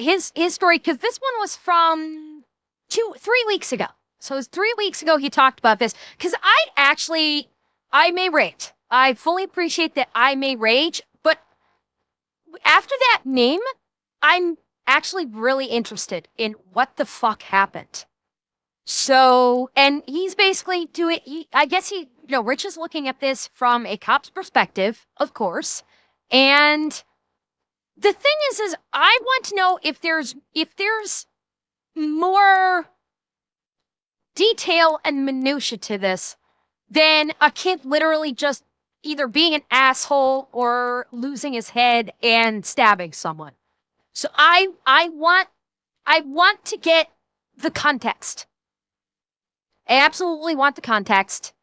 his story, because this one was from 3 weeks ago. So it was 3 weeks ago he talked about this, because I may rage. I fully appreciate that I may rage, but after that name, I'm actually really interested in what the fuck happened. So, and he's basically I guess Rich is looking at this from a cop's perspective, of course. And the thing is I want to know if there's more detail and minutia to this than a kid literally just either being an asshole or losing his head and stabbing someone. So I want to get the context. I absolutely want the context,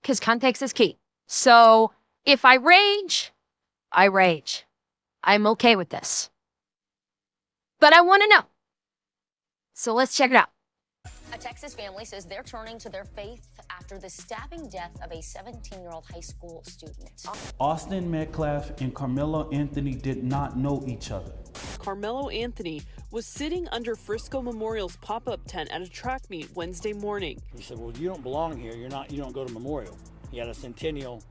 because context is key. So if I rage, I rage. I'm okay with this. But I want to know. So let's check it out. A Texas family says they're turning to their faith after the stabbing death of a 17-year-old high school student. Austin Metcalf and Carmelo Anthony did not know each other. Carmelo Anthony was sitting under Frisco Memorial's pop-up tent at a track meet Wednesday morning. He said, well, you don't belong here. You don't go to Memorial. He had a Centennial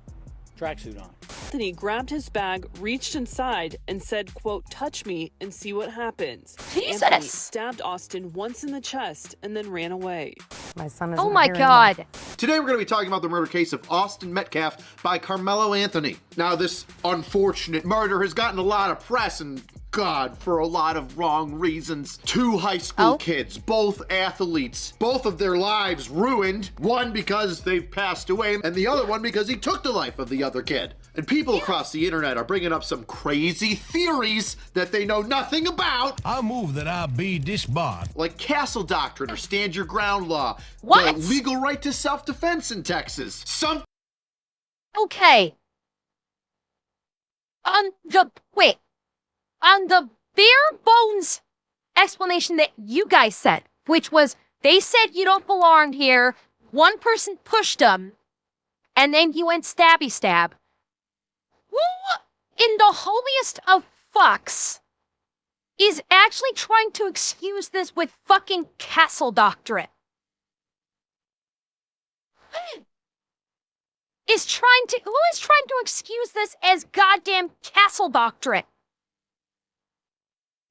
tracksuit on. Anthony grabbed his bag, reached inside, and said, quote, touch me and see what happens. Jesus! Anthony stabbed Austin once in the chest and then ran away. My son is Oh my God. Today we're going to be talking about the murder case of Austin Metcalf by Carmelo Anthony. Now, this unfortunate murder has gotten a lot of press, and God, for a lot of wrong reasons. 2 high school kids, both athletes, both of their lives ruined. One because they've passed away, and the other one because he took the life of the other kid. And people across the internet are bringing up some crazy theories that they know nothing about. I move that I be disbarred. Like castle doctrine or stand your ground law. What? The legal right to self-defense in Texas. Okay. On the bare bones explanation that you guys said, which was they said you don't belong here, one person pushed him, and then he went stabby stab. Who in the holiest of fucks is actually trying to excuse this with fucking castle doctrine? Who is trying to excuse this as goddamn castle doctrine?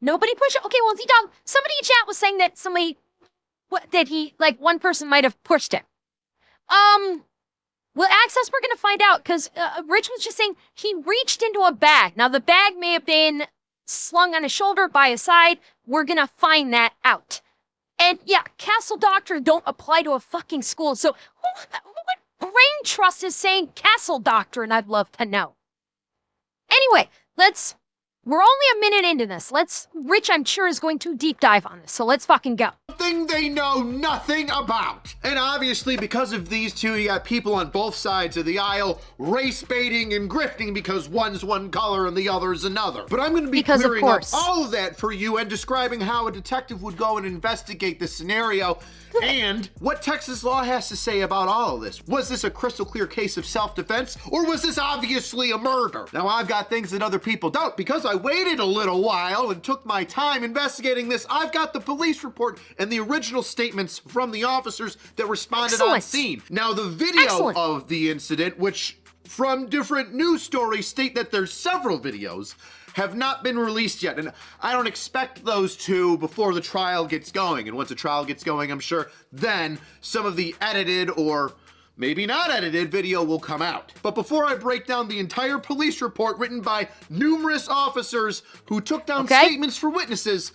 Nobody pushed it? Okay, well, somebody in chat was saying that one person might have pushed him. Well, Access, we're going to find out, because Rich was just saying he reached into a bag. Now, the bag may have been slung on his shoulder, by his side. We're going to find that out. And yeah, castle doctrine don't apply to a fucking school. So what brain trust is saying castle doctrine? I'd love to know. Anyway, we're only a minute into this. Rich, I'm sure, is going to deep dive on this. So let's fucking go. Something they know nothing about. And obviously, because of these two, you got people on both sides of the aisle race baiting and grifting because one's one color and the other's another. But I'm going to be clearing up all of that for you and describing how a detective would go and investigate this scenario and what Texas law has to say about all of this. Was this a crystal clear case of self-defense, or was this obviously a murder? Now, I've got things that other people don't. Because I waited a little while and took my time investigating this, I've got the police report and the original statements from the officers that responded on scene. Now, the video of the incident, which from different news stories state that there's several videos, have not been released yet, and I don't expect those to before the trial gets going. And once the trial gets going, I'm sure then some of the edited or maybe not edited video will come out. But before I break down the entire police report written by numerous officers who took down statements for witnesses,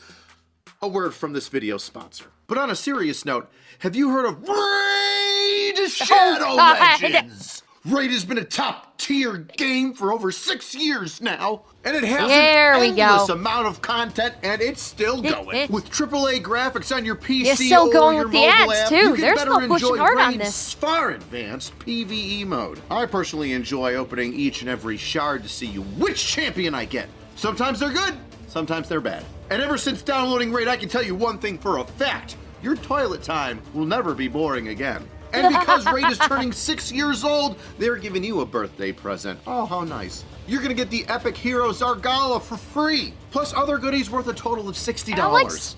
a word from this video sponsor. But on a serious note, have you heard of Raid Shadow Legends? Raid has been a top-tier game for over 6 years now, and it has an endless amount of content, and it's still going. With AAA graphics on your PC or your mobile app, you can better enjoy Raid's far advanced PvE mode. I personally enjoy opening each and every shard to see which champion I get. Sometimes they're good, sometimes they're bad. And ever since downloading Raid, I can tell you one thing for a fact. Your toilet time will never be boring again. And because Raid is turning 6 years old, they're giving you a birthday present. Oh, how nice. you're gonna get the Epic Hero Zargala for free, plus other goodies worth a total of $60. Alex,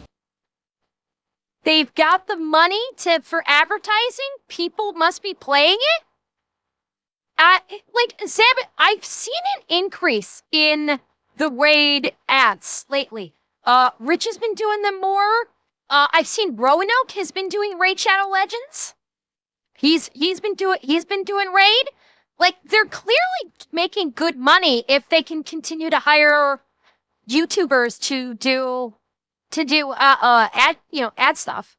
they've got the money for advertising. People must be playing it. I've seen an increase in the raid ads lately. Rich has been doing them more. I've seen Roanoke has been doing Raid Shadow Legends. He's been doing raid. Like, they're clearly making good money if they can continue to hire YouTubers to do ad stuff.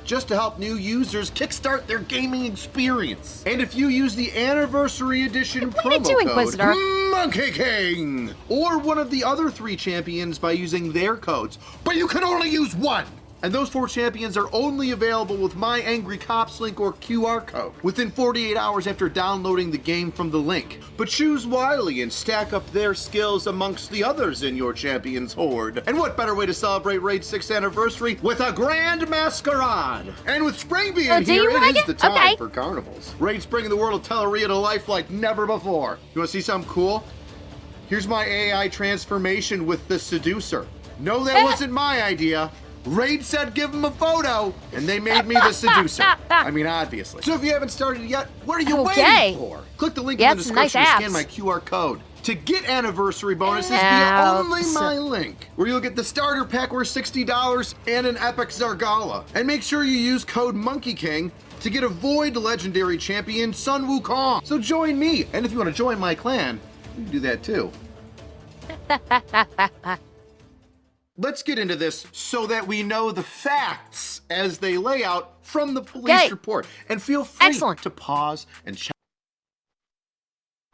Just to help new users kickstart their gaming experience. And if you use the Anniversary Edition promo code Monkey King, or one of the other 3 champions by using their codes, but you can only use one. And those 4 champions are only available with My Angry Cops link or QR code within 48 hours after downloading the game from the link. But choose wisely and stack up their skills amongst the others in your champion's horde. And what better way to celebrate Raid 6th anniversary with a grand masquerade? And with spring being here, it is the time for carnivals. Raid's bringing the world of Teleria to life like never before. You want to see something cool? Here's my AI transformation with the Seducer. No, that wasn't my idea. Raid said give them a photo, and they made me the Seducer. I mean, obviously. So if you haven't started yet, what are you waiting for? Click the link in the description to scan my QR code. To get anniversary bonuses via only my link, where you'll get the starter pack worth $60 and an Epic Zargala. And make sure you use code Monkey King to get a Void Legendary Champion, Sun Wukong. So join me, and if you want to join my clan, you can do that too. Let's get into this so that we know the facts as they lay out from the police report. And feel free to pause and check.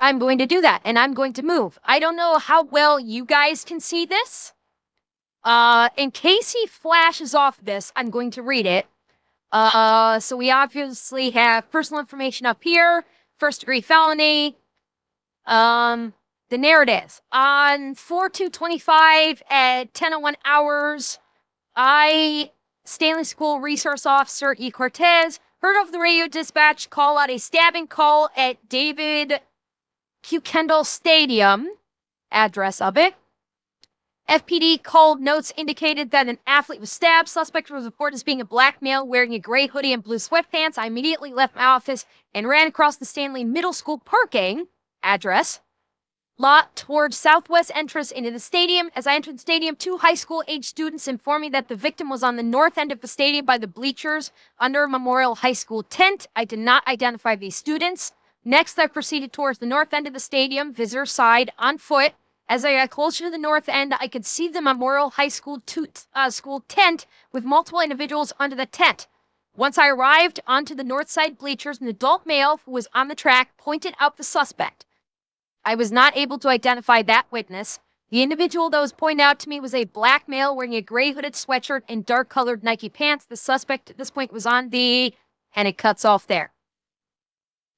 I'm going to do that, and I'm going to move. I don't know how well you guys can see this. In case he flashes off this, I'm going to read it. So we obviously have personal information up here, first-degree felony. The narrative. On 4/2/25 at 10:01 hours, I, Stanley School Resource Officer E. Cortez, heard of the radio dispatch call out a stabbing call at David Q. Kendall Stadium, address of it. FPD called notes indicated that an athlete was stabbed. Suspect was reported as being a black male wearing a gray hoodie and blue sweatpants. I immediately left my office and ran across the Stanley Middle School parking, address, lot towards southwest entrance into the stadium. As I entered the stadium, 2 high school age students informed me that the victim was on the north end of the stadium by the bleachers under Memorial High School tent. I did not identify these students. Next, I proceeded towards the north end of the stadium, visitor side, on foot. As I got closer to the north end, I could see the Memorial High School school tent with multiple individuals under the tent. Once I arrived onto the north side bleachers, an adult male who was on the track pointed out the suspect. I was not able to identify that witness. The individual that was pointed out to me was a black male wearing a gray hooded sweatshirt and dark-colored Nike pants. The suspect at this point was on the... and it cuts off there.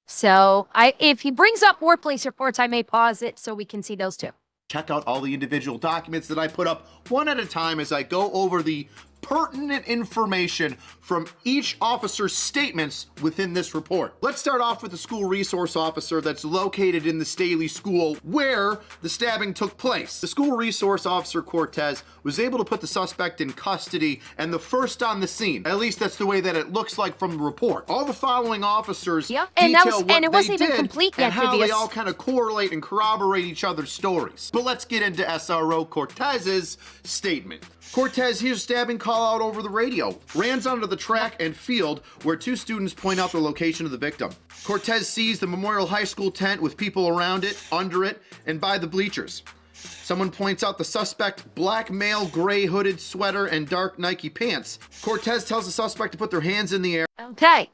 So, if he brings up more police reports, I may pause it so we can see those too. Check out all the individual documents that I put up one at a time as I go over the pertinent information from each officer's statements within this report. Let's start off with the school resource officer that's located in the Staley School where the stabbing took place. The school resource officer, Cortez, was able to put the suspect in custody and the first on the scene. At least that's the way that it looks like from the report. All the following officers detail what they did and how they all kind of correlate and corroborate each other's stories. But let's get into SRO Cortez's statement. Cortez hears stabbing call out over the radio, runs onto the track and field where 2 students point out the location of the victim. Cortez sees the Memorial High School tent with people around it, under it, and by the bleachers. Someone points out the suspect, black male, gray hooded sweater and dark Nike pants. Cortez tells the suspect to put their hands in the air. Okay.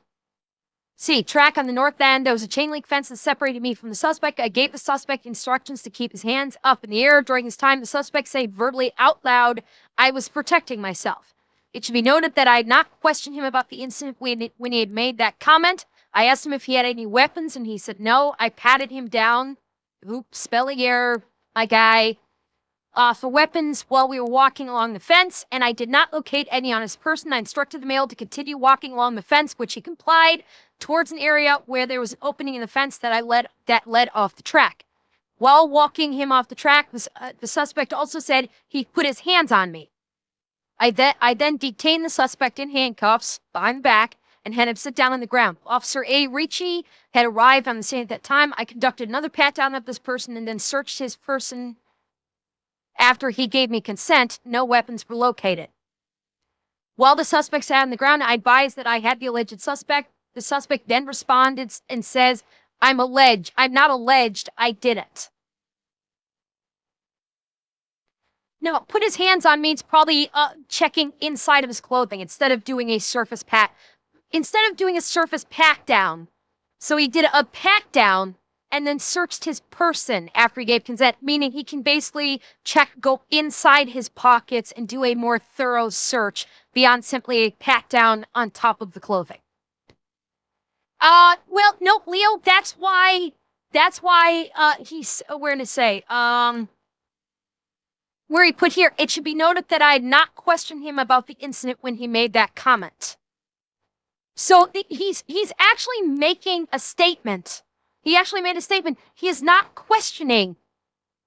See, track on the north end. There was a chain link fence that separated me from the suspect. I gave the suspect instructions to keep his hands up in the air. During this time, the suspect said verbally out loud, I was protecting myself. It should be noted that I had not questioned him about the incident when he had made that comment. I asked him if he had any weapons, and he said no. I patted him down. Oops, spelling error, my guy. For weapons while we were walking along the fence, and I did not locate any on his person. I instructed the male to continue walking along the fence, which he complied, towards an area where there was an opening in the fence that led off the track. While walking him off the track, the suspect also said he put his hands on me. I then detained the suspect in handcuffs behind the back and had him sit down on the ground. Officer A. Ricci had arrived on the scene at that time. I conducted another pat-down of this person and then searched his person. After he gave me consent, no weapons were located. While the suspect sat on the ground, I advised that I had the alleged suspect. The suspect then responded and says, I'm not alleged, I did it. No, put his hands on means probably checking inside of his clothing instead of doing a surface pat down. So he did a pat down and then searched his person after he gave consent, meaning he can basically go inside his pockets and do a more thorough search beyond simply a pat down on top of the clothing. Well, no, Leo, that's why he's, where to say, where he put here, it should be noted that I had not questioned him about the incident when he made that comment. So he's actually making a statement. He actually made a statement. He is not questioning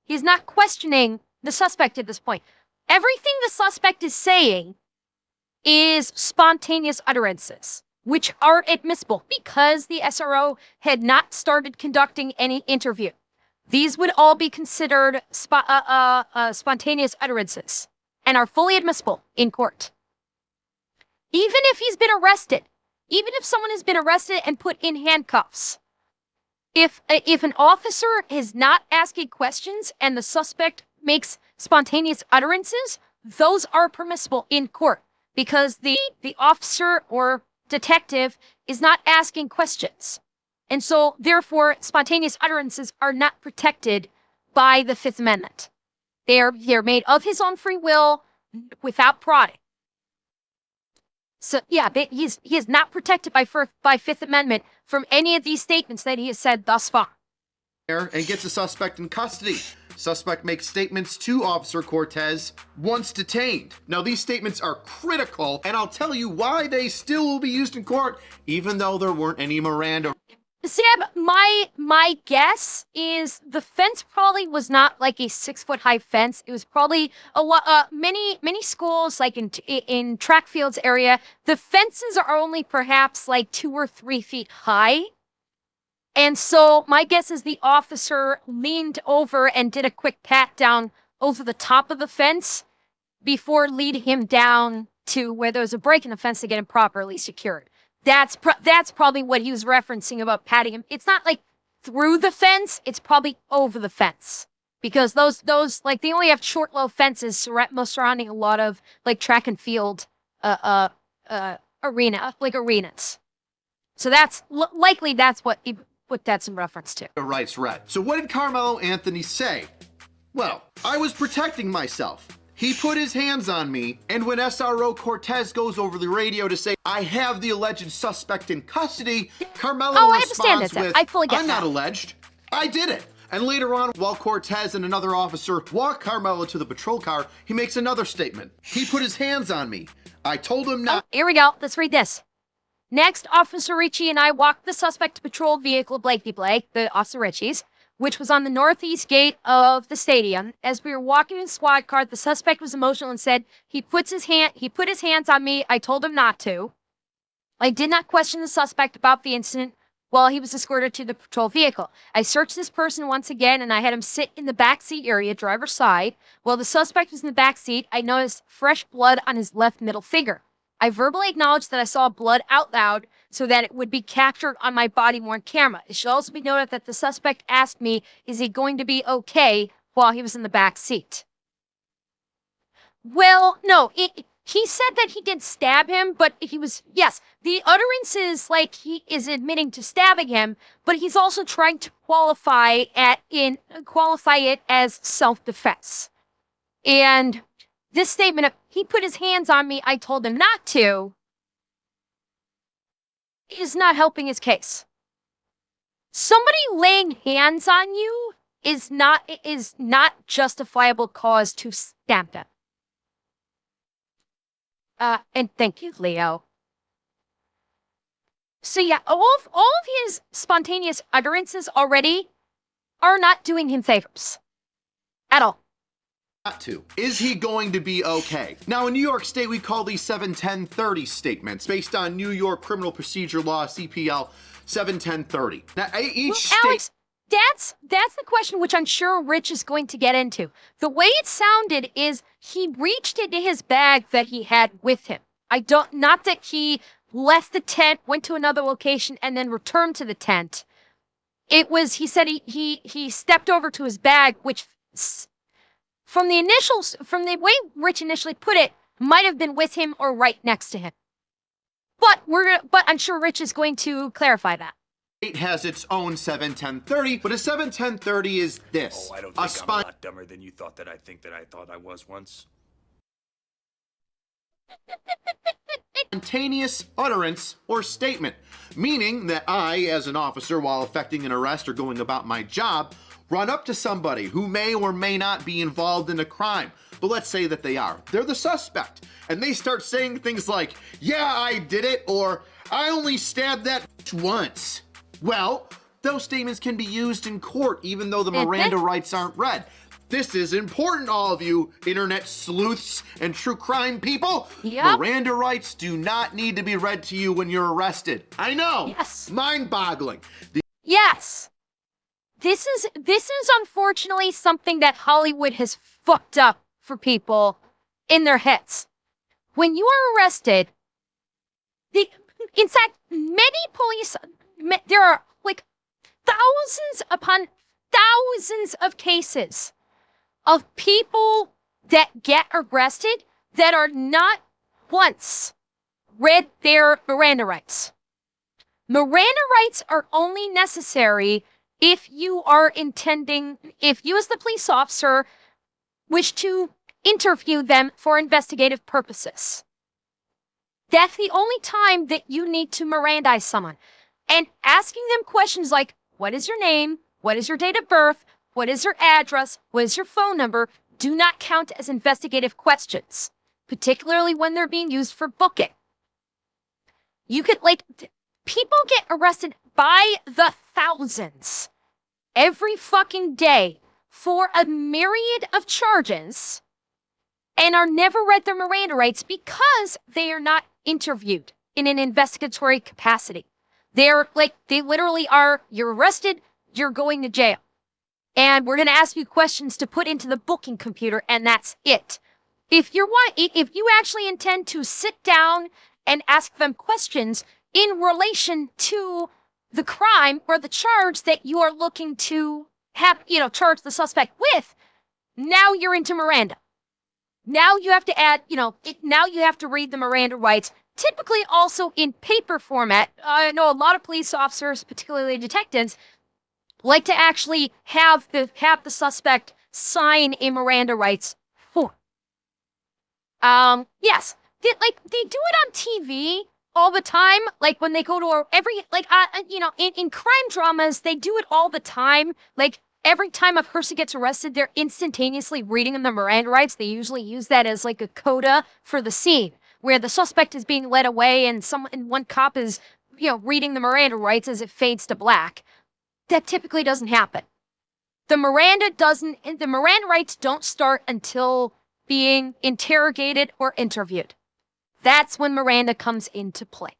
the suspect at this point. Everything the suspect is saying is spontaneous utterances, which are admissible because the SRO had not started conducting any interview. These would all be considered spontaneous utterances and are fully admissible in court. Even if he's been arrested, even if someone has been arrested and put in handcuffs, if an officer is not asking questions and the suspect makes spontaneous utterances, those are permissible in court because the officer or detective is not asking questions. And so, therefore, spontaneous utterances are not protected by the Fifth Amendment. They're made of his own free will without prodding. So, yeah, he is not protected by Fifth Amendment from any of these statements that he has said thus far. And gets the suspect in custody. Suspect makes statements to Officer Cortez once detained. Now, these statements are critical, and I'll tell you why they still will be used in court, even though there weren't any Miranda. Sam, my guess is the fence probably was not like a 6-foot high fence. It was probably a lot. Many schools, like in track fields area, the fences are only perhaps like 2 or 3 feet high. And so my guess is the officer leaned over and did a quick pat down over the top of the fence before leading him down to where there was a break in the fence to get him properly secured. That's probably what he was referencing about patting him. It's not like through the fence, it's probably over the fence. Because those like they only have short, low fences surrounding a lot of like track and field arenas. So that's likely that's what that's in reference to. Rights read. So what did Carmelo Anthony say? Well, I was protecting myself. He put his hands on me, and when SRO Cortez goes over the radio to say, I have the alleged suspect in custody, Carmelo responds with, I'm not alleged, I did it. And later on, while Cortez and another officer walk Carmelo to the patrol car, he makes another statement. He put his hands on me. I told him not. Here we go. Let's read this. Next, Officer Ricci and I walked the suspect to patrol vehicle Blakey Blake, the Officer Ritchie's, which was on the northeast gate of the stadium. As we were walking in the squad car, the suspect was emotional and said, he put his hands on me. I told him not to. I did not question the suspect about the incident while he was escorted to the patrol vehicle. I searched this person once again, and I had him sit in the back seat area, driver's side. While the suspect was in the back seat, I noticed fresh blood on his left middle finger. I verbally acknowledged that I saw blood out loud so that it would be captured on my body-worn camera. It should also be noted that the suspect asked me, is he going to be okay, while he was in the back seat. Well, no, he said that he did stab him, but yes, the utterance is like he is admitting to stabbing him, but he's also trying to qualify it as self-defense. And this statement of, he put his hands on me, I told him not to, is not helping his case. Somebody laying hands on you is not justifiable cause to stab them. And thank you, Leo. So yeah, all of his spontaneous utterances already are not doing him favors. At all. Not to. Is he going to be okay? Now, in New York State, we call these 71030 statements based on New York Criminal Procedure Law, CPL 71030. Now, each state... Alex, that's the question which I'm sure Rich is going to get into. The way it sounded is he reached into his bag that he had with him. Not that he left the tent, went to another location, and then returned to the tent. It was, he said he stepped over to his bag, which from the way Rich initially put it, might have been with him or right next to him. But I'm sure Rich is going to clarify that. State has its own 71030, but a 71030 is this. Oh, I don't think I'm a lot dumber than you thought that I thought I was once. Spontaneous utterance or statement, meaning that I, as an officer, while effecting an arrest or going about my job, run up to somebody who may or may not be involved in a crime, but let's say that they are. They're the suspect, and they start saying things like, yeah, I did it, or I only stabbed that once. Well, those statements can be used in court even though the Miranda rights aren't read. This is important, all of you internet sleuths and true crime people. Yep. Miranda rights do not need to be read to you when you're arrested. I know. Yes. Mind-boggling. Yes. This is unfortunately something that Hollywood has fucked up for people in their heads. When you are arrested, in fact, many police, there are like thousands upon thousands of cases of people that get arrested that are not once read their Miranda rights. Miranda rights are only necessary if you as the police officer wish to interview them for investigative purposes. That's the only time that you need to Mirandize someone. And asking them questions like, what is your name? What is your date of birth? What is your address? What is your phone number? Do not count as investigative questions, particularly when they're being used for booking. You could, people get arrested by the thousands every fucking day for a myriad of charges and are never read their Miranda rights because they are not interviewed in an investigatory capacity. They literally are, you're arrested, you're going to jail. And we're going to ask you questions to put into the booking computer, and that's it. If you actually intend to sit down and ask them questions in relation to the crime or the charge that you are looking to have, charge the suspect with, now you're into Miranda. Now you have to add, now you have to read the Miranda rights, typically also in paper format. I know a lot of police officers, particularly detectives, like to actually have the suspect sign a Miranda rights form. Yes, they do it on TV all the time. Like when they go to in crime dramas, they do it all the time. Like every time a person gets arrested, they're instantaneously reading them the Miranda rights. They usually use that as like a coda for the scene where the suspect is being led away and one cop is, reading the Miranda rights as it fades to black. That typically doesn't happen. The Miranda rights don't start until being interrogated or interviewed. That's when Miranda comes into play.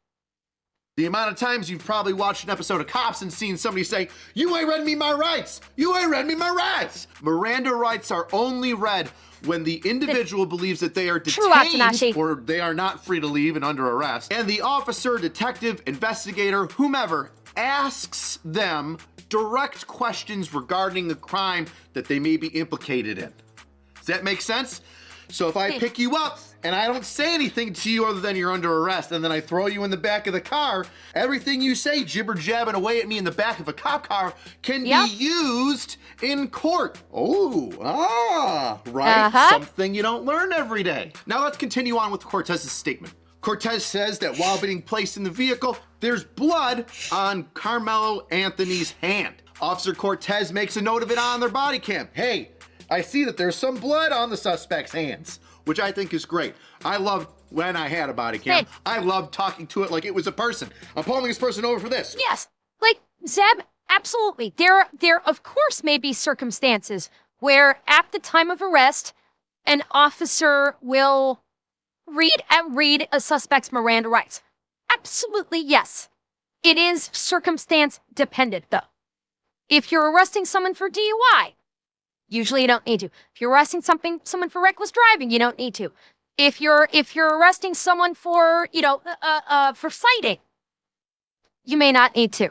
The amount of times you've probably watched an episode of Cops and seen somebody say, you ain't read me my rights. You ain't read me my rights. Miranda rights are only read when the individual believes that they are detained or they are not free to leave and under arrest, and the officer, detective, investigator, whomever asks them direct questions regarding a crime that they may be implicated in. Does that make sense? So if I pick you up and I don't say anything to you other than you're under arrest, and then I throw you in the back of the car, everything you say jibber jabbing away at me in the back of a cop car can be used in court. Oh, right. Something you don't learn every day. Now let's continue on with Cortez's statement. Cortez says that while being placed in the vehicle, there's blood on Carmelo Anthony's hand. Officer Cortez makes a note of it on their body cam. Hey, I see that there's some blood on the suspect's hands, which I think is great. I loved when I had a body cam. I loved talking to it like it was a person. I'm pulling this person over for this. Yes, like Zeb, absolutely. There of course may be circumstances where at the time of arrest, an officer will read a suspect's Miranda rights. Absolutely, yes. It is circumstance dependent, though. If you're arresting someone for DUI, usually you don't need to. If you're arresting someone for reckless driving, you don't need to. If you're arresting someone for for citing, you may not need to.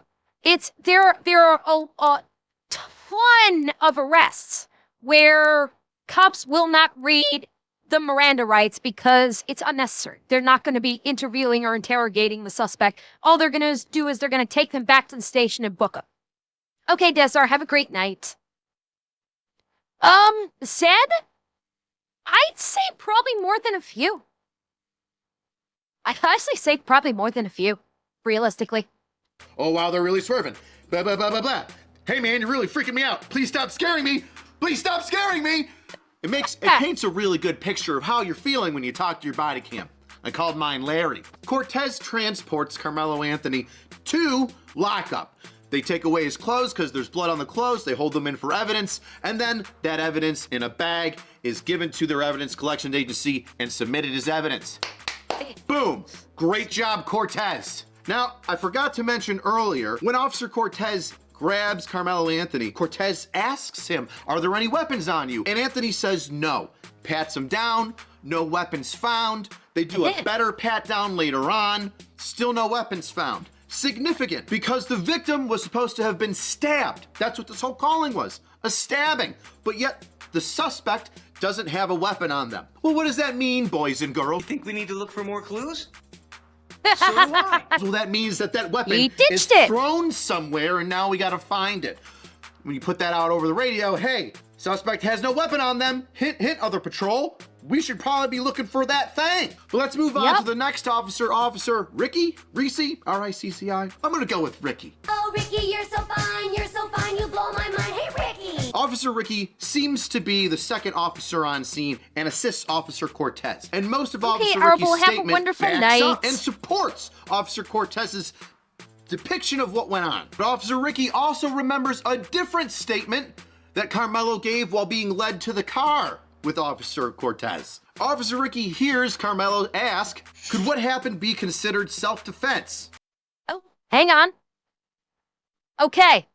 There are a ton of arrests where cops will not read the Miranda rights because it's unnecessary. They're not going to be interviewing or interrogating the suspect. All they're going to do is they're going to take them back to the station and book them. Okay, Desar, have a great night. Said? I'd say probably more than a few. I'd honestly say probably more than a few, realistically. Oh, wow, they're really swerving. Blah, blah, blah, blah, blah. Hey, man, you're really freaking me out. Please stop scaring me. Please stop scaring me. It paints a really good picture of how you're feeling when you talk to your body cam. I called mine Larry. Cortez transports Carmelo Anthony to lockup. They take away his clothes because there's blood on the clothes. They hold them in for evidence. And then that evidence in a bag is given to their evidence collection agency and submitted as evidence. Boom. Great job, Cortez. Now, I forgot to mention earlier, when Officer Cortez grabs Carmelo Anthony, Cortez asks him, are there any weapons on you? And Anthony says no. Pats him down, no weapons found. They do a better pat down later on, still no weapons found. Significant, because the victim was supposed to have been stabbed. That's what this whole calling was, a stabbing. But yet, the suspect doesn't have a weapon on them. Well, what does that mean, boys and girls? You think we need to look for more clues? So do I. So that means that weapon is it. thrown somewhere and now we gotta find it. When you put that out over the radio, hey, suspect has no weapon on them. Hint, hint, other patrol. We should probably be looking for that thing. But let's move on to the next officer, Officer Ricky, Reese, R-I-C-C-I. I'm gonna go with Ricky. Oh, Ricky, you're so fine, you blow my mind. Hey, Ricky! Officer Ricky seems to be the second officer on scene and assists Officer Cortez. And most of Officer Ricky's statement backs up and supports Officer Cortez's depiction of what went on. But Officer Ricky also remembers a different statement that Carmelo gave while being led to the car with Officer Cortez. Officer Ricky hears Carmelo ask, could what happened be considered self-defense? Oh, hang on. Okay,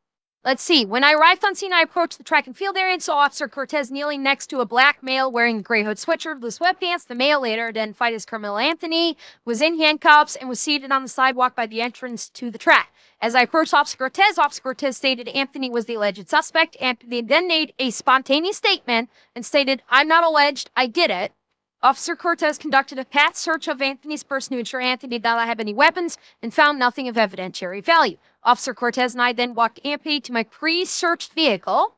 let's see. When I arrived on scene, I approached the track and field area and saw Officer Cortez kneeling next to a black male wearing a gray hood sweatshirt, blue sweatpants. The male, later identified as Carmelo Anthony, was in handcuffs and was seated on the sidewalk by the entrance to the track. As I approached Officer Cortez stated Anthony was the alleged suspect. Anthony then made a spontaneous statement and stated, I'm not alleged, I did it. Officer Cortez conducted a pat search of Anthony's person to ensure Anthony did not have any weapons and found nothing of evidentiary value. Officer Cortez and I then walked Anthony to my pre-searched vehicle.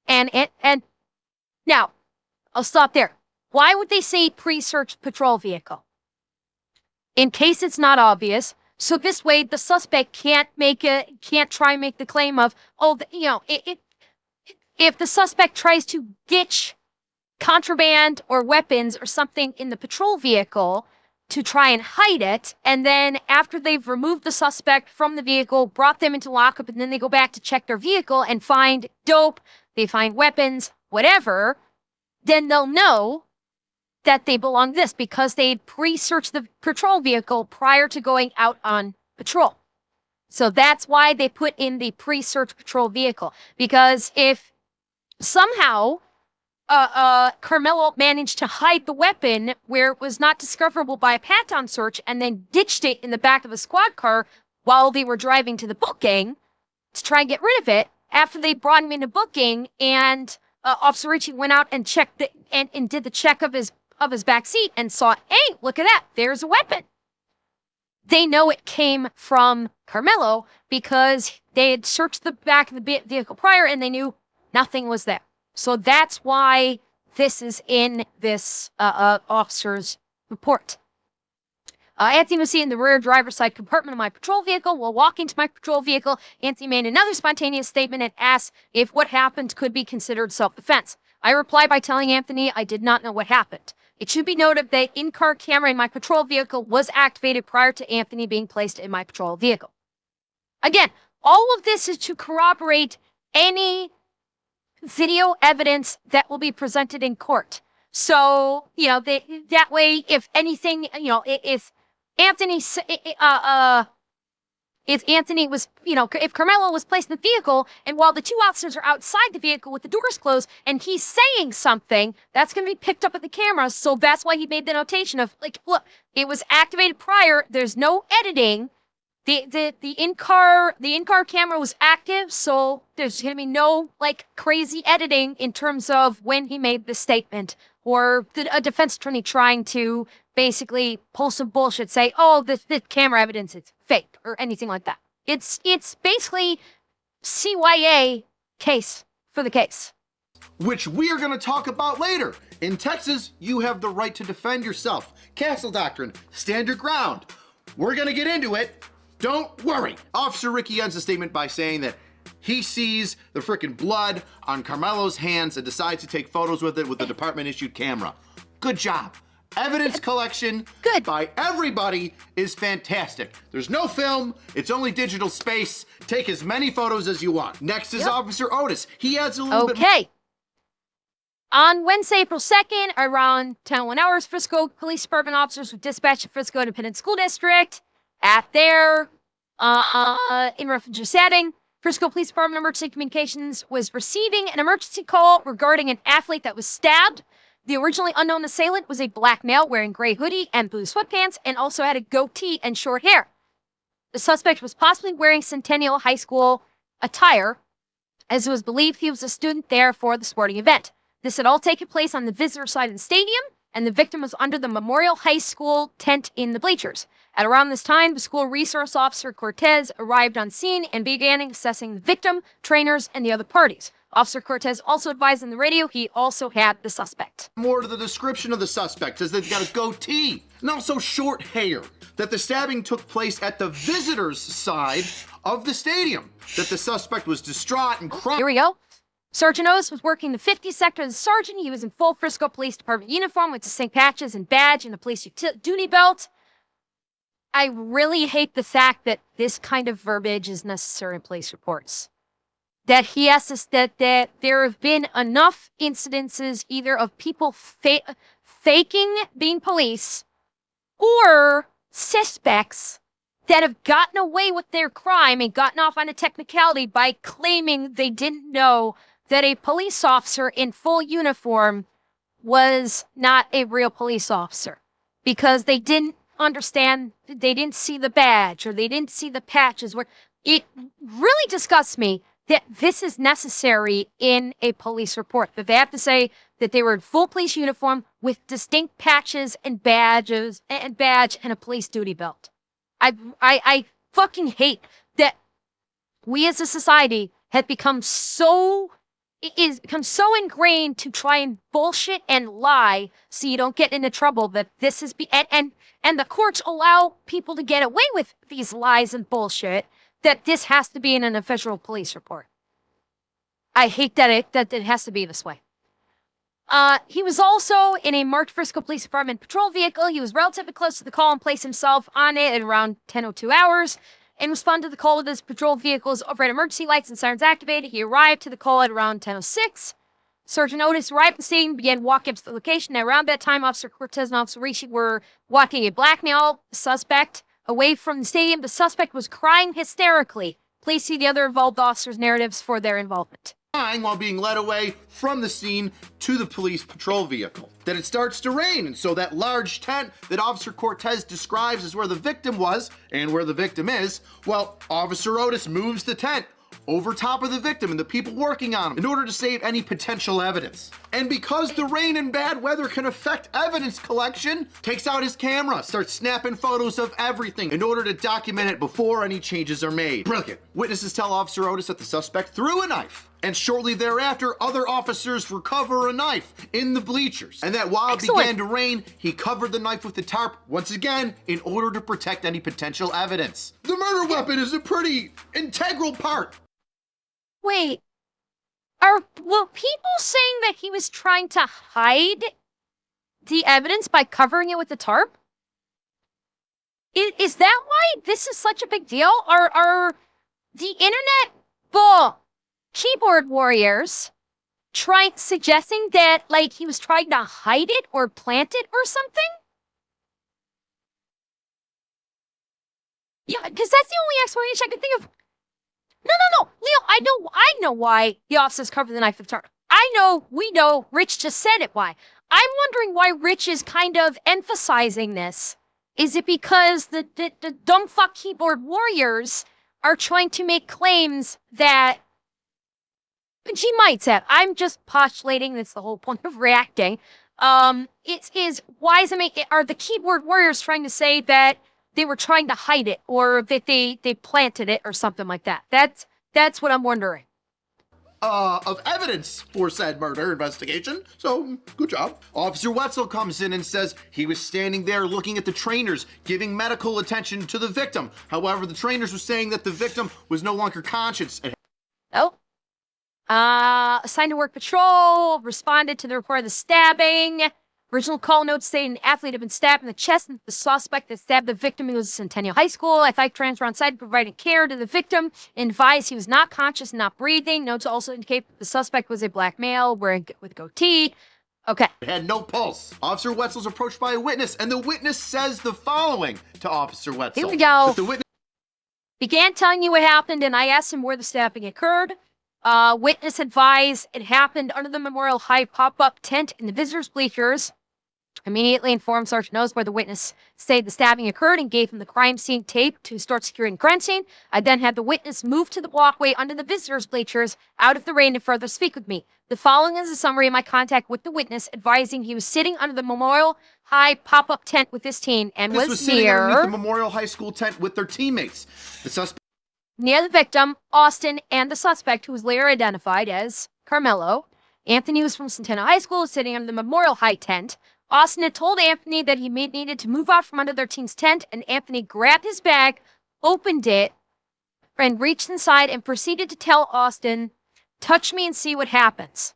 And now, I'll stop there. Why would they say pre-searched patrol vehicle? In case it's not obvious, so this way the suspect can't try and make the claim of, if the suspect tries to ditch contraband or weapons or something in the patrol vehicle to try and hide it, and then after they've removed the suspect from the vehicle, brought them into lockup, and then they go back to check their vehicle and find dope, they find weapons, whatever, then they'll know that they belong to this because they pre-searched the patrol vehicle prior to going out on patrol. So that's why they put in the pre-search patrol vehicle. Because if somehow Carmelo managed to hide the weapon where it was not discoverable by a pat-down search and then ditched it in the back of a squad car while they were driving to the booking to try and get rid of it, after they brought him into booking and Officer Ritchie went out and checked and did the check of his back seat and saw, hey, look at that, there's a weapon. They know it came from Carmelo because they had searched the back of the vehicle prior and they knew nothing was there. So that's why this is in this officer's report. Anthony was seen in the rear driver's side compartment of my patrol vehicle. While walking to my patrol vehicle, Anthony made another spontaneous statement and asked if what happened could be considered self-defense. I replied by telling Anthony I did not know what happened. It should be noted that in-car camera in my patrol vehicle was activated prior to Anthony being placed in my patrol vehicle. Again, All of this is to corroborate any video evidence that will be presented in court. So, that way, if anything, if Anthony, if Anthony was, if Carmelo was placed in the vehicle, and while the two officers are outside the vehicle with the doors closed, and he's saying something, that's going to be picked up at the camera. So that's why he made the notation of, look, it was activated prior. There's no editing. The in-car camera was active, so there's going to be no, crazy editing in terms of when he made the statement, or a defense attorney trying to basically pull some bullshit, say, oh, this camera evidence is fake, or anything like that. It's basically CYA case for the case. Which we are going to talk about later. In Texas, you have the right to defend yourself. Castle doctrine, stand your ground. We're going to get into it. Don't worry. Officer Ricky ends the statement by saying that he sees the frickin' blood on Carmelo's hands and decides to take photos with it with the department-issued camera. Good job. Evidence collection by everybody is fantastic. There's no film. It's only digital space. Take as many photos as you want. Next is Officer Otis. He adds a little bit more. Okay. On Wednesday, April 2nd, around 10:01 hours, Frisco Police Department officers were dispatched to Frisco Independent School District at their emergency setting. Frisco Police Department Emergency Communications was receiving an emergency call regarding an athlete that was stabbed. The originally unknown assailant was a black male wearing gray hoodie and blue sweatpants and also had a goatee and short hair. The suspect was possibly wearing Centennial High School attire, as it was believed he was a student there for the sporting event. This had all taken place on the visitor side of the stadium, and the victim was under the Memorial High School tent in the bleachers. At around this time, the school resource officer Cortez arrived on scene and began assessing the victim, trainers, and the other parties. Officer Cortez also advised on the radio he also had the suspect. More to the description of the suspect, says they've got a goatee and also short hair. That the stabbing took place at the visitors' side of the stadium. That the suspect was distraught and crying. Here we go. Sergeant Otis was working the 50th sector as a sergeant. He was in full Frisco Police Department uniform with distinct patches and badge and a police duty belt. I really hate the fact that this kind of verbiage is necessary in police reports. That he has to, that there have been enough incidences either of people faking being police or suspects that have gotten away with their crime and gotten off on a technicality by claiming they didn't know that a police officer in full uniform was not a real police officer because they didn't understand, they didn't see the badge or they didn't see the patches. Where it really disgusts me that this is necessary in a police report, that they have to say that they were in full police uniform with distinct patches and badges and badge and a police duty belt. I fucking hate that we as a society have become so ingrained to try and bullshit and lie so you don't get into trouble, that this is and the courts allow people to get away with these lies and bullshit, that this has to be in an official police report. I hate that it has to be this way. He was also in a marked Frisco Police Department patrol vehicle. He was relatively close to the call and placed himself on it at around 10:02 hours and responded to the call with his patrol vehicle's overhead emergency lights and sirens activated. He arrived to the call at around 10:06. Sergeant Otis arrived at the scene and began walking up to the location. At around that time, Officer Cortez and Officer Ricci were walking a black male suspect away from the stadium. The suspect was crying hysterically. Please see the other involved officers' narratives for their involvement. While being led away from the scene to the police patrol vehicle. Then it starts to rain, and so that large tent that Officer Cortez describes as where the victim was and where the victim is, well, Officer Otis moves the tent over top of the victim and the people working on him in order to save any potential evidence. And because the rain and bad weather can affect evidence collection, takes out his camera, starts snapping photos of everything in order to document it before any changes are made. Brilliant. Witnesses tell Officer Otis that the suspect threw a knife, and shortly thereafter, other officers recover a knife in the bleachers. And that while it began to rain, he covered the knife with the tarp, once again, in order to protect any potential evidence. The murder weapon is a pretty integral part. Wait, were people saying that he was trying to hide the evidence by covering it with the tarp? Is that why this is such a big deal? the internet bull keyboard warriors suggesting that like he was trying to hide it or plant it or something. Yeah, because that's the only explanation I could think of. No, Leo, I know why the officers covered the knife with tar. We know, Rich just said it why. I'm wondering why Rich is kind of emphasizing this. Is it because the dumb fuck keyboard warriors are trying to make claims that she might say? I'm just postulating, that's the whole point of reacting. It is, why is are the keyboard warriors trying to say that they were trying to hide it or that they planted it or something like that? That's what I'm wondering. Of evidence for said murder investigation. So, good job. Officer Wetzel comes in and says he was standing there looking at the trainers, giving medical attention to the victim. However, the trainers were saying that the victim was no longer conscious. Assigned to work patrol, responded to the report of the stabbing. Original call notes say an athlete had been stabbed in the chest, and the suspect that stabbed the victim was Centennial High School. Athletic trainers were on site providing care to the victim and advised he was not conscious and not breathing. Notes also indicate that the suspect was a black male wearing with goatee. Okay. Had no pulse. Officer Wetzel's approached by a witness, and the witness says the following to Officer Wetzel. Here we go. The witness began telling you what happened, and I asked him where the stabbing occurred. Witness advised it happened under the Memorial High pop-up tent in the visitors' bleachers. Immediately informed Sergeant Knows where the witness said the stabbing occurred and gave him the crime scene tape to start securing crime scene. I then had the witness move to the walkway under the visitors' bleachers out of the rain to further speak with me. The following is a summary of my contact with the witness, advising he was sitting under the Memorial High pop-up tent with his team and was sitting underneath the Memorial High School tent with their teammates. The suspect near the victim, Austin, and the suspect, who was later identified as Carmelo. Anthony was from Centennial High School, sitting under the Memorial High tent. Austin had told Anthony that he needed to move out from under their team's tent, and Anthony grabbed his bag, opened it, and reached inside and proceeded to tell Austin, "Touch me and see what happens."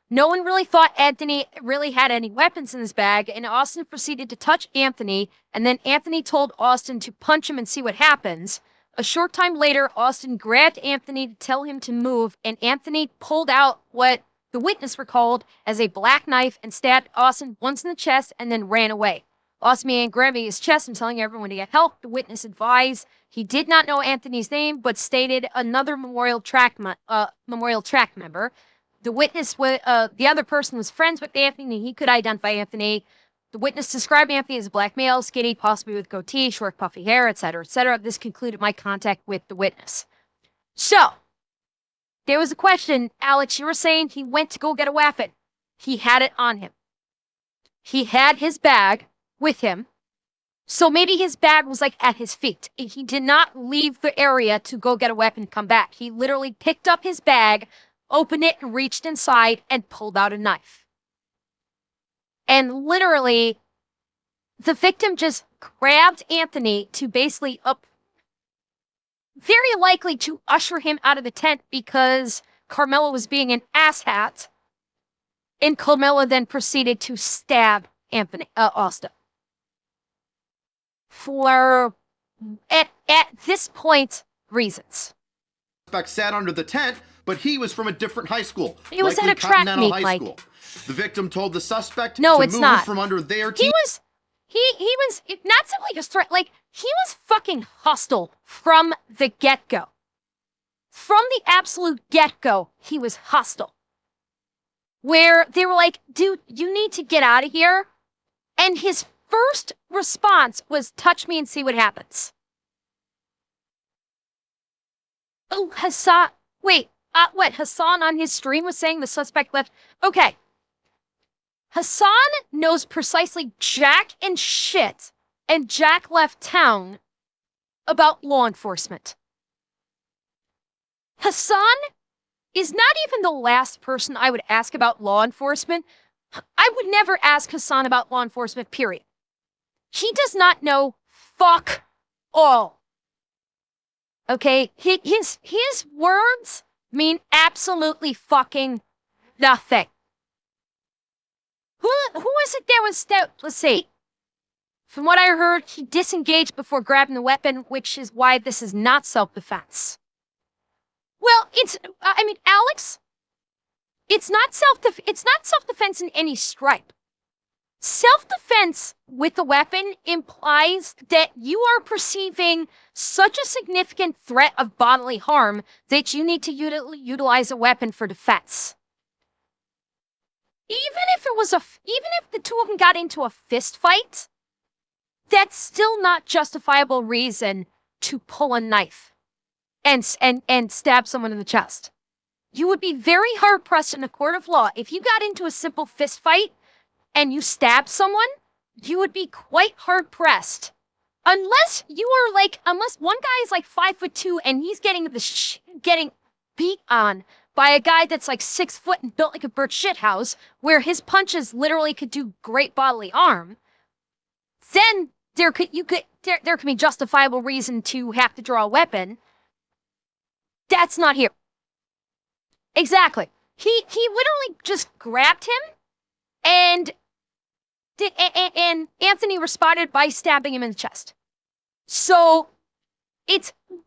No one really thought Anthony really had any weapons in his bag, and Austin proceeded to touch Anthony, and then Anthony told Austin to punch him and see what happens. A short time later, Austin grabbed Anthony to tell him to move, and Anthony pulled out what the witness recalled as a black knife and stabbed Austin once in the chest and then ran away. Austin began grabbing his chest and telling everyone to get help. The witness advised he did not know Anthony's name, but stated another Memorial Track member. The witness, the other person, was friends with Anthony, and he could identify Anthony. The witness described Anthony as a black male, skinny, possibly with goatee, short, puffy hair, etc., etc. This concluded my contact with the witness. So, there was a question, Alex, you were saying he went to go get a weapon. He had it on him. He had his bag with him. So maybe his bag was like at his feet. He did not leave the area to go get a weapon and come back. He literally picked up his bag, opened it, and reached inside and pulled out a knife. And literally, the victim just grabbed Anthony to basically very likely to usher him out of the tent because Carmelo was being an asshat. And Carmelo then proceeded to stab Austin. For, at this point, reasons. Suspect sat under the tent, but he was from a different high school. He was at a track meet, High School. The victim told the suspect to move not. From under their team. He was not simply just threat, like, he was fucking hostile from the get-go. From the absolute get-go, he was hostile. Where they were like, dude, you need to get out of here. And his first response was, touch me and see what happens. Oh, Hassan, wait, Hassan on his stream was saying the suspect left. Okay. Hassan knows precisely jack and shit, and Jack left town about law enforcement. Hassan is not even the last person I would ask about law enforcement. I would never ask Hassan about law enforcement, period. He does not know fuck all. Okay? His words mean absolutely fucking nothing. Who is it that was, let's see. From what I heard, he disengaged before grabbing the weapon, which is why this is not self-defense. Well, I mean, Alex, it's not self-defense in any stripe. Self-defense with a weapon implies that you are perceiving such a significant threat of bodily harm that you need to utilize a weapon for defense. Even if the two of them got into a fist fight, that's still not justifiable reason to pull a knife and stab someone in the chest. You would be very hard-pressed in a court of law if you got into a simple fist fight and you stab someone, you would be quite hard-pressed. Unless one guy is like 5'2" and he's getting getting beat on by a guy that's like 6 foot and built like a bird shithouse, where his punches literally could do great bodily harm, then there could be justifiable reason to have to draw a weapon. That's not here. Exactly. He literally just grabbed him and Anthony responded by stabbing him in the chest. So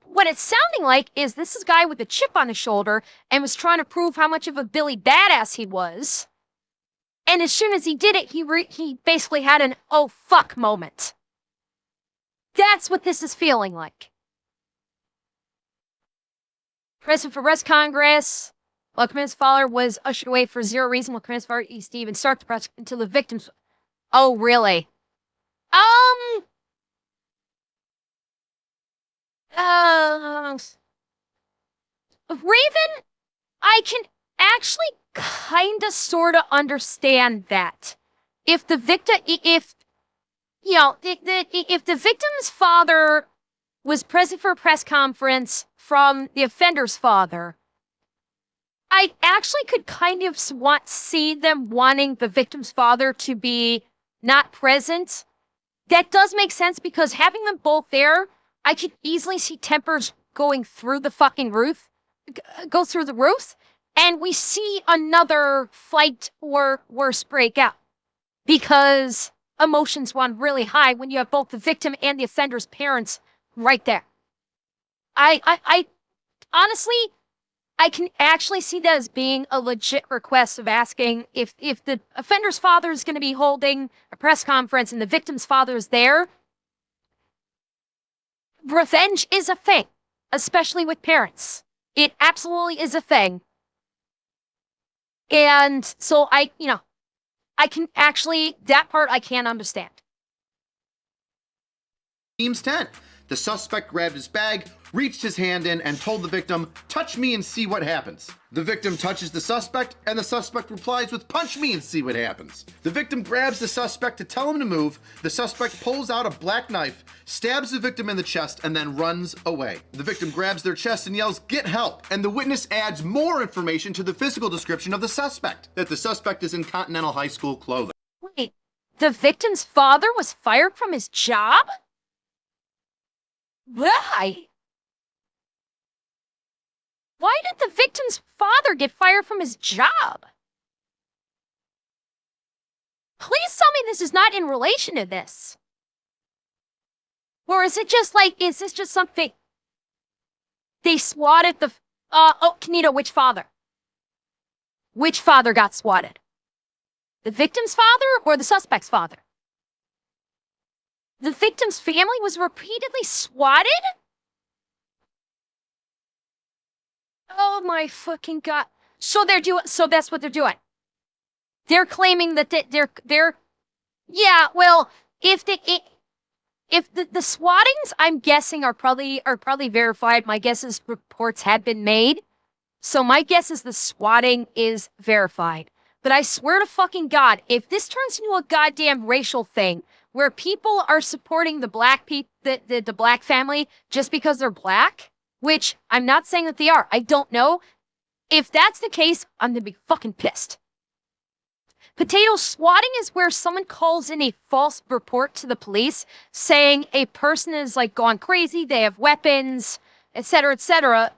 what it's sounding like is this is a guy with a chip on his shoulder and was trying to prove how much of a Billy badass he was. And as soon as he did it, he basically had an oh fuck moment. That's what this is feeling like. President for West Congress. While Communist Fowler was ushered away for zero reason, while Communist Fowler East even start the press until the victims. Oh, really? Raven, I can actually kinda sorta understand that. If the victim's father was present for a press conference from the offender's father, I actually could kind of see them wanting the victim's father to be not present. That does make sense because having them both there, I could easily see tempers going through the fucking roof, go through the roof, and we see another fight or worse break out because emotions run really high when you have both the victim and the offender's parents right there. I honestly, I can actually see that as being a legit request of asking if the offender's father is going to be holding a press conference and the victim's father is there. Revenge is a thing, especially with parents. It absolutely is a thing. And so I can actually, that part I can understand. Teams 10. The suspect grabbed his bag, reached his hand in, and told the victim, "Touch me and see what happens." The victim touches the suspect, and the suspect replies with, "Punch me and see what happens." The victim grabs the suspect to tell him to move. The suspect pulls out a black knife, stabs the victim in the chest, and then runs away. The victim grabs their chest and yells, "Get help!" And the witness adds more information to the physical description of the suspect, that the suspect is in Continental High School clothing. Wait, the victim's father was fired from his job? Why? Why did the victim's father get fired from his job? Please tell me this is not in relation to this. Or is it just like, is this just something? They swatted the, Kanito, which father? Which father got swatted? The victim's father or the suspect's father? The victim's family was repeatedly swatted? Oh my fucking god. So that's what they're doing. They're claiming that yeah, well, if the swattings, I'm guessing are probably verified. My guess is reports have been made. So my guess is the swatting is verified. But I swear to fucking god, if this turns into a goddamn racial thing where people are supporting the black the black family just because they're black, which I'm not saying that they are. I don't know. If that's the case, I'm gonna be fucking pissed. Potato swatting is where someone calls in a false report to the police saying a person is like gone crazy, they have weapons, etc., etc.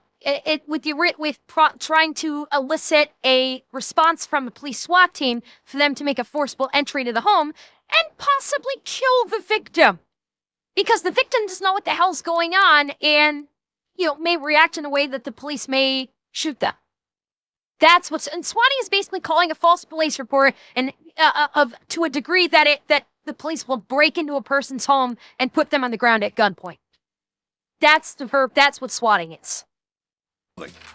Trying to elicit a response from the police SWAT team for them to make a forcible entry to the home and possibly kill the victim. Because the victim doesn't know what the hell's going on and, may react in a way that the police may shoot them. That's and swatting is basically calling a false police report, and to a degree that the police will break into a person's home and put them on the ground at gunpoint. That's what swatting is.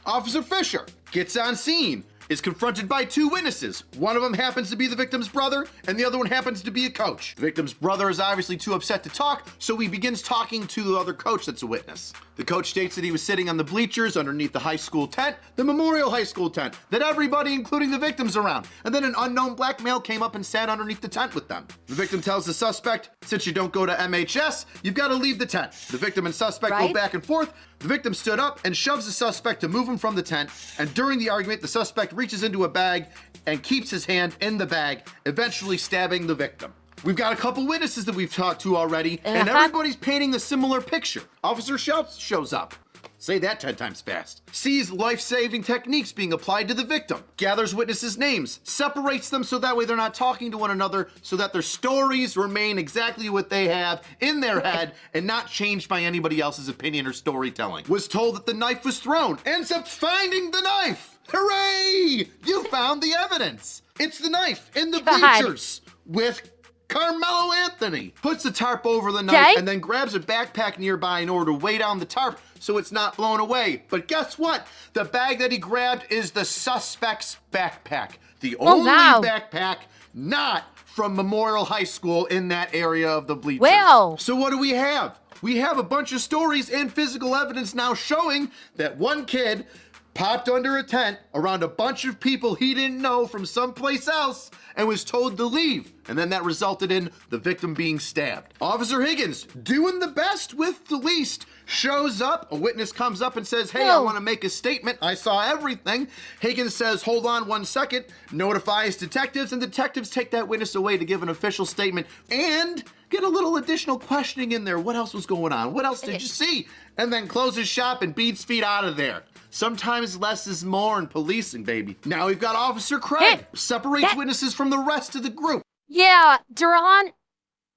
Officer Fisher gets on scene, is confronted by two witnesses. One of them happens to be the victim's brother, and the other one happens to be a coach. The victim's brother is obviously too upset to talk, so he begins talking to the other coach that's a witness. The coach states that he was sitting on the bleachers underneath the high school tent, the Memorial High School tent, that everybody, including the victims, around. And then an unknown black male came up and sat underneath the tent with them. The victim tells the suspect, since you don't go to MHS, you've got to leave the tent. The victim and suspect go back and forth. The victim stood up and shoves the suspect to move him from the tent. And during the argument, the suspect reaches into a bag and keeps his hand in the bag, eventually stabbing the victim. We've got a couple witnesses that we've talked to already, and everybody's painting a similar picture. Officer Schultz shows up. Say that 10 times fast. Sees life-saving techniques being applied to the victim. Gathers witnesses' names. Separates them so that way they're not talking to one another, so that their stories remain exactly what they have in their head and not changed by anybody else's opinion or storytelling. Was told that the knife was thrown. Ends up finding the knife. Hooray! You found the evidence. It's the knife in the bleachers with Carmelo Anthony. Puts the tarp over the knife and then grabs a backpack nearby in order to weigh down the tarp so it's not blown away. But guess what? The bag that he grabbed is the suspect's backpack. The only backpack not from Memorial High School in that area of the bleachers. Well. So what do we have? We have a bunch of stories and physical evidence now showing that one kid popped under a tent around a bunch of people he didn't know from someplace else and was told to leave. And then that resulted in the victim being stabbed. Officer Higgins, doing the best with the least, shows up. A witness comes up and says, hey, I want to make a statement. I saw everything. Higgins says, hold on 1 second, notifies detectives, and detectives take that witness away to give an official statement and get a little additional questioning in there. What else was going on? What else did you see? And then closes shop and beats feet out of there. Sometimes less is more in policing, baby. Now we've got Officer Craig. Separates witnesses from the rest of the group. Yeah, Duran,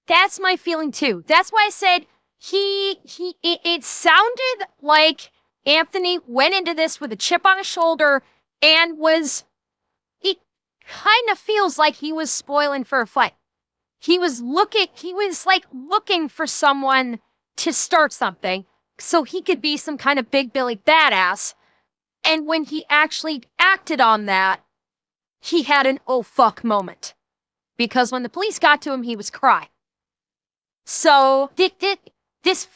that's my feeling too. That's why I said it sounded like Anthony went into this with a chip on his shoulder and he kind of feels like he was spoiling for a fight. He was looking for someone to start something so he could be some kind of big Billy badass. And when he actually acted on that, he had an oh fuck moment. Because when the police got to him, he was crying. So this is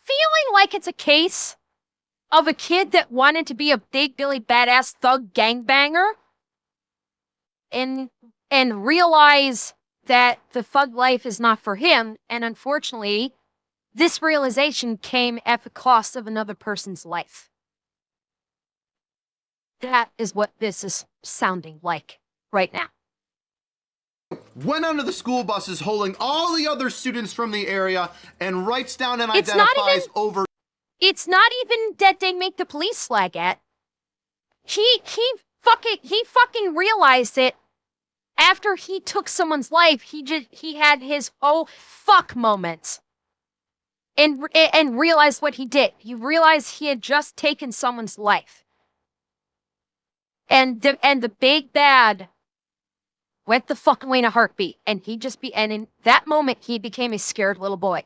feeling like it's a case of a kid that wanted to be a big Billy badass thug gangbanger and realize that the thug life is not for him. And unfortunately, this realization came at the cost of another person's life. That is what this is sounding like right now. Went onto the school buses holding all the other students from the area and writes down and identifies over. It's not even that they make the police slag at. He fucking realized it after he took someone's life. He had his oh fuck moments and realized what he did. He realized he had just taken someone's life. And the big bad went the fucking way in a heartbeat. And and in that moment, he became a scared little boy.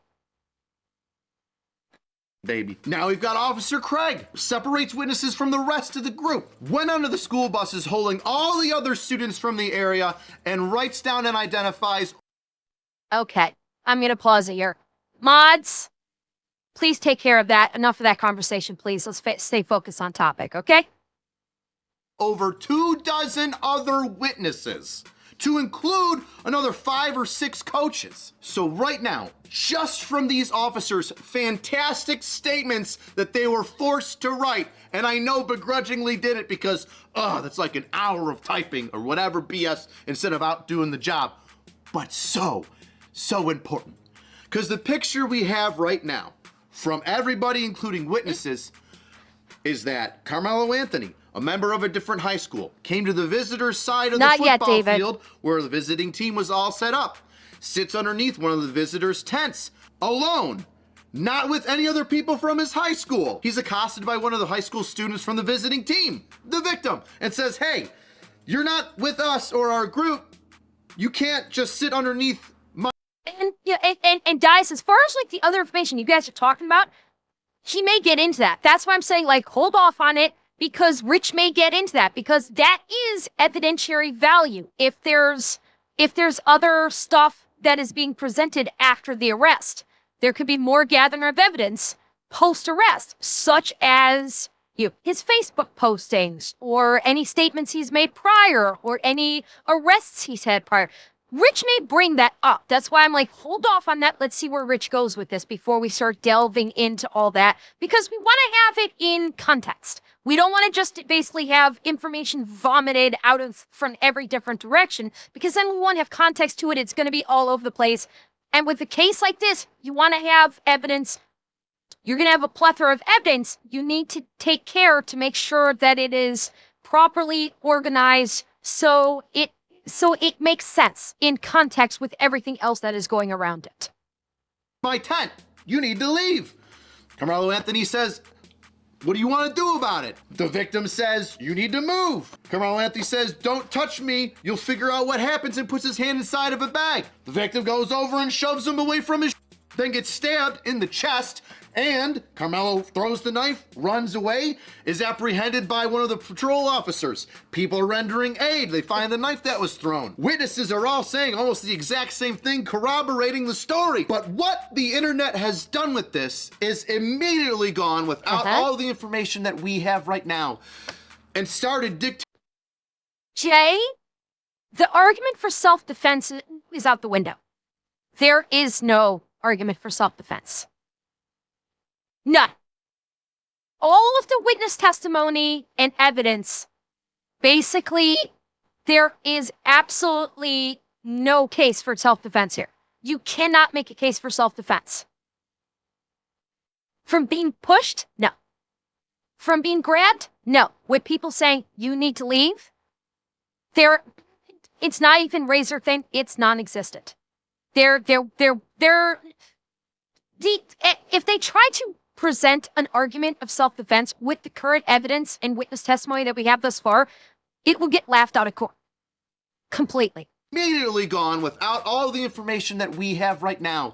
Baby. Now we've got Officer Craig. Separates witnesses from the rest of the group. Went onto the school buses holding all the other students from the area and writes down and identifies. Okay, I'm going to pause it here. Mods, please take care of that. Enough of that conversation, please. Let's stay focused on topic, okay? Over 24 other witnesses, to include another 5 or 6 coaches. So right now, just from these officers' fantastic statements that they were forced to write, and I know begrudgingly did it because, that's like an hour of typing or whatever BS instead of out doing the job. But so important. Because the picture we have right now from everybody, including witnesses, is that Carmelo Anthony, a member of a different high school, came to the visitor's side of the football field where the visiting team was all set up, sits underneath one of the visitors' tents, alone, not with any other people from his high school. He's accosted by one of the high school students from the visiting team, the victim, and says, hey, you're not with us or our group. You can't just sit underneath my... And, yeah, and guys, as far as like the other information you guys are talking about, he may get into that. That's why I'm saying, like, hold off on it, because Rich may get into that, because that is evidentiary value. If there's other stuff that is being presented after the arrest, there could be more gathering of evidence post-arrest, such as his Facebook postings, or any statements he's made prior, or any arrests he's had prior. Rich may bring that up. That's why I'm like, hold off on that. Let's see where Rich goes with this before we start delving into all that, because we want to have it in context. We don't want to just basically have information vomited out from every different direction, because then we won't have context to it. It's going to be all over the place. And with a case like this, you want to have evidence. You're going to have a plethora of evidence. You need to take care to make sure that it is properly organized so it makes sense in context with everything else that is going around it. My tent, you need to leave. Carmelo Anthony says, what do you want to do about it? The victim says, you need to move. Carmelo Anthony says, don't touch me. You'll figure out what happens, and puts his hand inside of a bag. The victim goes over and shoves him away from his then gets stabbed in the chest, and Carmelo throws the knife, runs away, is apprehended by one of the patrol officers. People are rendering aid. They find the knife that was thrown. Witnesses are all saying almost the exact same thing, corroborating the story. But what the internet has done with this is immediately gone without all the information that we have right now, and started dictating. Jay, the argument for self-defense is out the window. There is no argument for self-defense. None. All of the witness testimony and evidence, basically, there is absolutely no case for self-defense here. You cannot make a case for self-defense. From being pushed? No. From being grabbed? No. With people saying, you need to leave? It's not even razor thin. It's non-existent. If they try to present an argument of self-defense with the current evidence and witness testimony that we have thus far, it will get laughed out of court. Completely. Immediately gone without all the information that we have right now,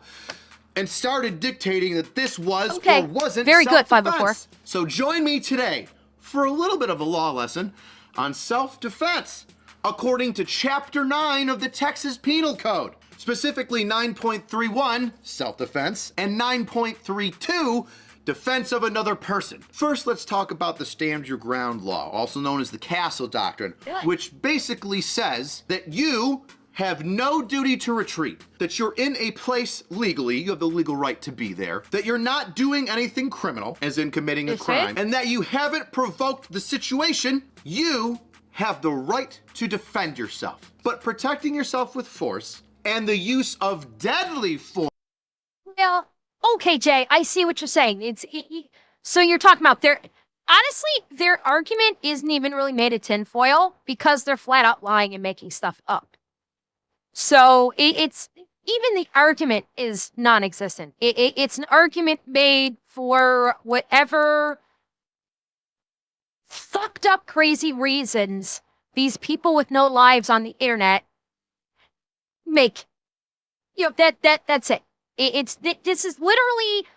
and started dictating that this was or wasn't very good, self-defense. 504. So join me today for a little bit of a law lesson on self-defense, according to Chapter 9 of the Texas Penal Code. Specifically 9.31, self-defense, and 9.32, defense of another person. First, let's talk about the stand your ground law, also known as the Castle Doctrine, which basically says that you have no duty to retreat, that you're in a place legally, you have the legal right to be there, that you're not doing anything criminal, as in committing a crime, and that you haven't provoked the situation. You have the right to defend yourself, but protecting yourself with force and the use of deadly force. Well, okay, Jay, I see what you're saying. So you're talking about honestly, their argument isn't even really made of tinfoil, because they're flat out lying and making stuff up. So it's even the argument is non-existent. It's an argument made for whatever fucked up, crazy reasons these people with no lives on the internet make. That's it. This is literally,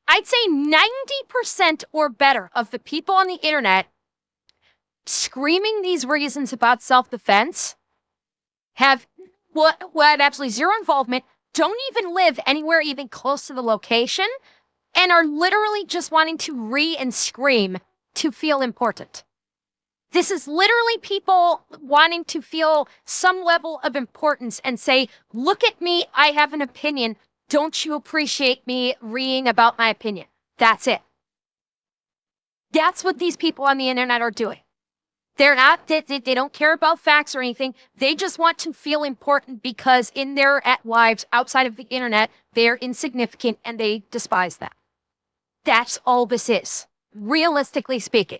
I'd say 90% or better of the people on the internet screaming these reasons about self-defense have absolutely zero involvement, don't even live anywhere even close to the location, and are literally just wanting to and scream to feel important. This is literally people wanting to feel some level of importance and say, look at me, I have an opinion. Don't you appreciate me reading about my opinion? That's it. That's what these people on the internet are doing. They're not, they don't care about facts or anything. They just want to feel important because in their lives outside of the internet, they're insignificant and they despise that. That's all this is, realistically speaking.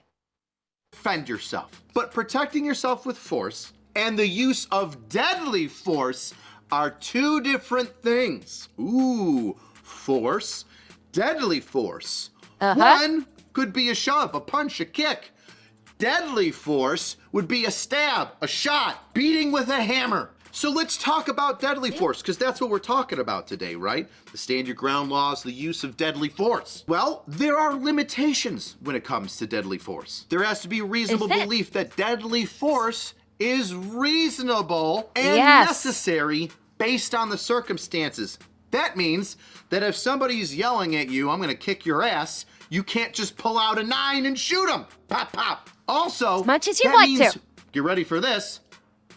Defend yourself, but protecting yourself with force and the use of deadly force are two different things. Ooh, force, deadly force. One could be a shove, a punch, a kick. Deadly force would be a stab, a shot, beating with a hammer. So let's talk about deadly force, because that's what we're talking about today, right? The stand your ground laws, the use of deadly force. Well, there are limitations when it comes to deadly force. There has to be reasonable belief that deadly force is reasonable and necessary based on the circumstances. That means that if somebody's yelling at you, I'm gonna kick your ass, you can't just pull out a 9 and shoot them. Pop, pop. Also, as much as you'd like to. Get ready for this.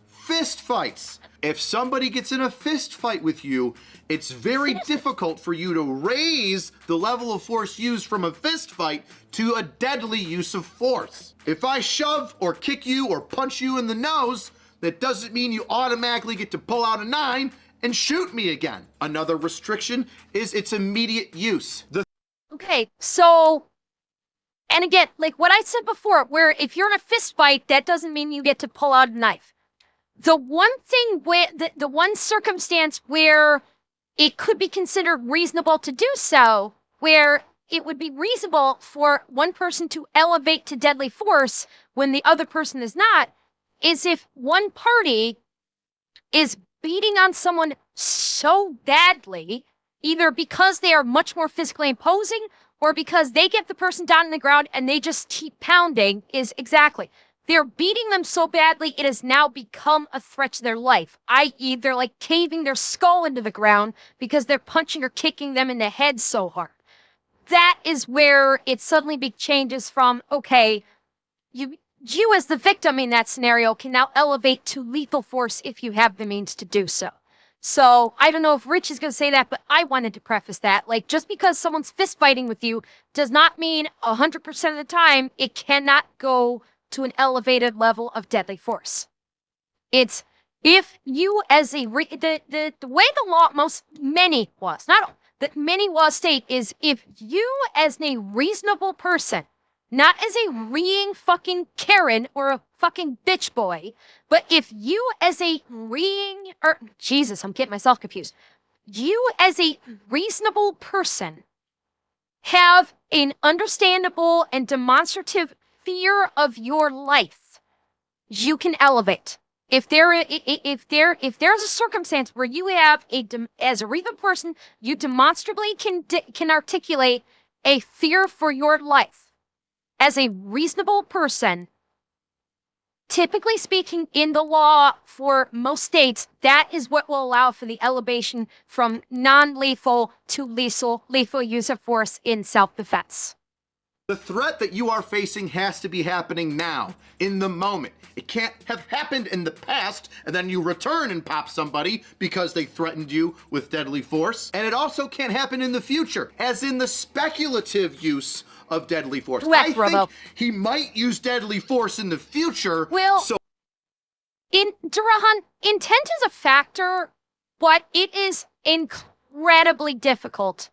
Fist fights. If somebody gets in a fist fight with you, it's very difficult for you to raise the level of force used from a fist fight to a deadly use of force. If I shove or kick you or punch you in the nose, that doesn't mean you automatically get to pull out a 9 and shoot me again. Another restriction is its immediate use. Okay, so, and again, like what I said before, where if you're in a fist fight, that doesn't mean you get to pull out a knife. The one thing where, the one circumstance where it could be considered reasonable to do so, where it would be reasonable for one person to elevate to deadly force when the other person is not, is if one party is beating on someone so badly, either because they are much more physically imposing or because they get the person down on the ground and they just keep pounding, they're beating them so badly it has now become a threat to their life, i.e. they're like caving their skull into the ground because they're punching or kicking them in the head so hard. That is where it suddenly changes from, okay, you as the victim in that scenario can now elevate to lethal force if you have the means to do so. So I don't know if Rich is going to say that, but I wanted to preface that. Like, just because someone's fist fighting with you does not mean 100% of the time it cannot go to an elevated level of deadly force. It's if you as a, the way the law, many laws state is if you as a reasonable person, not as a reeing fucking Karen or a fucking bitch boy, but if you as a Jesus, I'm getting myself confused. You as a reasonable person have an understandable and demonstrative fear of your life, you can elevate. If there's a circumstance where you have as a reasonable person, you demonstrably can articulate a fear for your life. As a reasonable person, typically speaking, in the law for most states, that is what will allow for the elevation from non-lethal to lethal use of force in self-defense. The threat that you are facing has to be happening now, in the moment. It can't have happened in the past, and then you return and pop somebody because they threatened you with deadly force. And it also can't happen in the future, as in the speculative use of deadly force. I think he might use deadly force in the future. Well, Durahan, intent is a factor, but it is incredibly difficult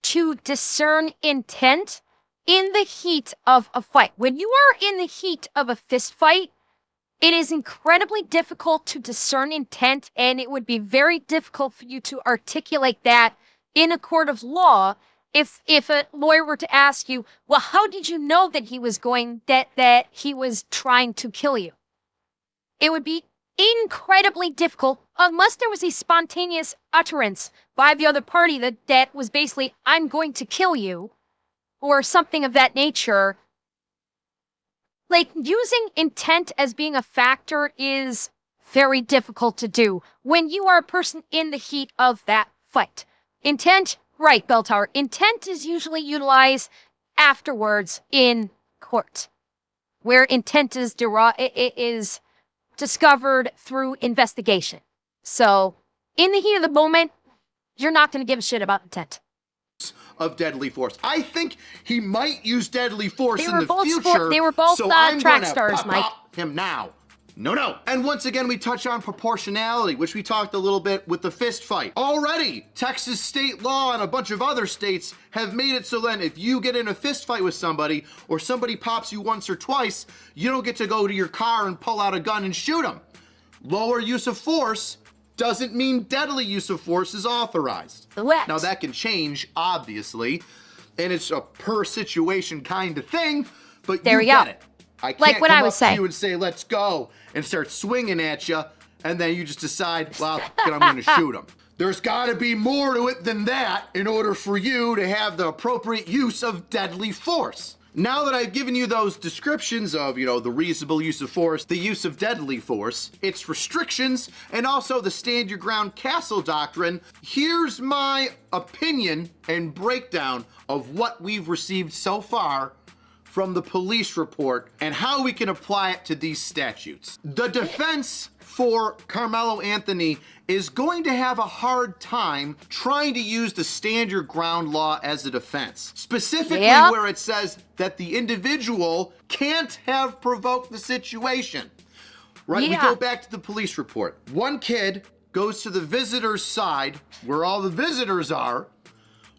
to discern intent in the heat of a fight. When you are in the heat of a fist fight, it is incredibly difficult to discern intent, and it would be very difficult for you to articulate that in a court of law. If a lawyer were to ask you, well, how did you know that he was that he was trying to kill you? It would be incredibly difficult unless there was a spontaneous utterance by the other party that was basically, I'm going to kill you, or something of that nature. Like, using intent as being a factor is very difficult to do when you are a person in the heat of that fight. Intent, right, Bell Tower, intent is usually utilized afterwards in court, where intent is discovered through investigation. So, in the heat of the moment, you're not going to give a shit about intent. Of deadly force. I think he might use deadly force in the future. They were both track stars, Mike. Him now. No. And once again, we touch on proportionality, which we talked a little bit with the fist fight. Already, Texas state law and a bunch of other states have made it so then if you get in a fist fight with somebody or somebody pops you once or twice, you don't get to go to your car and pull out a gun and shoot them. Lower use of force doesn't mean deadly use of force is authorized. Correct. Now that can change, obviously, and it's a per situation kind of thing, but There you we go. get it. I can't Like what come I was up saying. to you and say, let's go, and start swinging at you, and then you just decide, well, I'm gonna shoot him. There's gotta be more to it than that in order for you to have the appropriate use of deadly force. Now that I've given you those descriptions of, the reasonable use of force, the use of deadly force, its restrictions, and also the stand your ground castle doctrine, here's my opinion and breakdown of what we've received so far from the police report and how we can apply it to these statutes. The defense for Carmelo Anthony is going to have a hard time trying to use the stand your ground law as a defense. Specifically where it says that the individual can't have provoked the situation. Right, we go back to the police report. One kid goes to the visitor's side, where all the visitors are,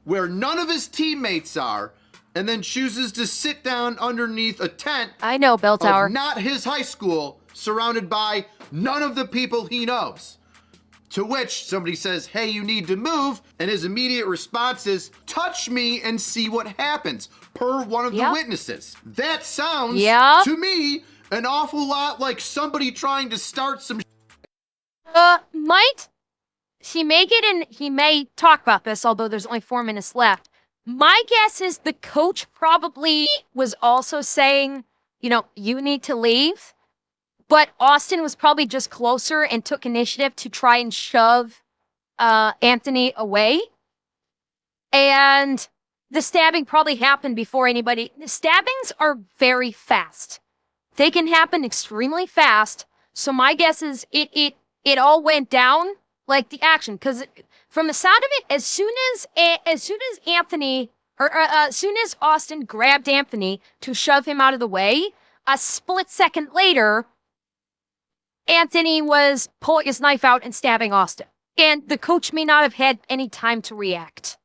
where none of his teammates are, and then chooses to sit down underneath a tent. I know, Bell Tower. Of not his high school, surrounded by none of the people he knows. To which somebody says, hey, you need to move, and his immediate response is, touch me and see what happens, per one of the witnesses. That sounds, to me, an awful lot like somebody trying to start some Might he may get in, he may talk about this, although there's only 4 minutes left. My guess is the coach probably was also saying, you need to leave. But Austin was probably just closer and took initiative to try and shove Anthony away. And the stabbing probably happened before anybody. The stabbings are very fast. They can happen extremely fast. So my guess is it all went down like the action. Because from the sound of it, as soon as Anthony, as soon as Austin grabbed Anthony to shove him out of the way, a split second later, Anthony was pulling his knife out and stabbing Austin. And the coach may not have had any time to react.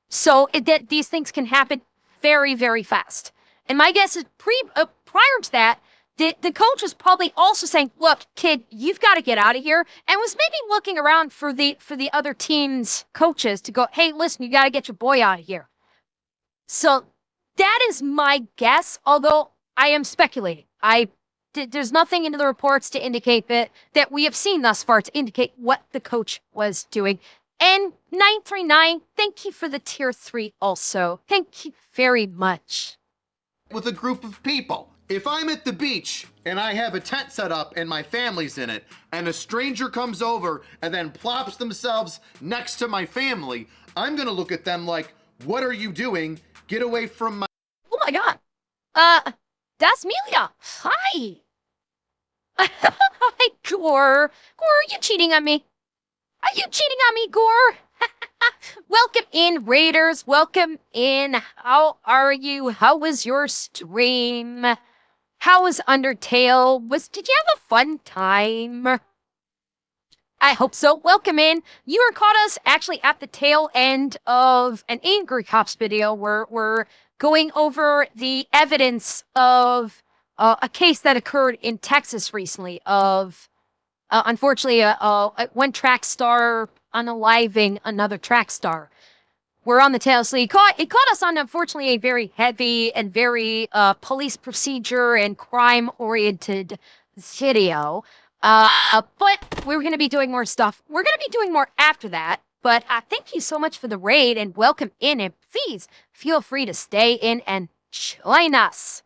So these things can happen very, very fast. And my guess is prior to that, the coach was probably also saying, look, kid, you've got to get out of here. And was maybe looking around for the other team's coaches to go, hey, listen, you got to get your boy out of here. So that is my guess, although I am speculating. There's nothing in the reports to indicate that we have seen thus far to indicate what the coach was doing. And 939, thank you for the tier 3 also. Thank you very much. With a group of people. If I'm at the beach and I have a tent set up and my family's in it, and a stranger comes over and then plops themselves next to my family, I'm gonna look at them like, what are you doing? Get away from my— Oh my god. That's Melia. Hi. Hi, Gore. Gore, are you cheating on me? Are you cheating on me, Gore? Welcome in, Raiders. Welcome in. How are you? How was your stream? How was Undertale? Did you have a fun time? I hope so. Welcome in. You are caught us actually at the tail end of an Angry Cops video where we're going over the evidence of a case that occurred in Texas recently of, unfortunately, one track star unaliving another track star. We're on the tail, so it caught us on, unfortunately, a very heavy and very police procedure and crime-oriented video. But we're going to be doing more stuff. We're going to be doing more after that. But thank you so much for the raid and welcome in. And please feel free to stay in and join us.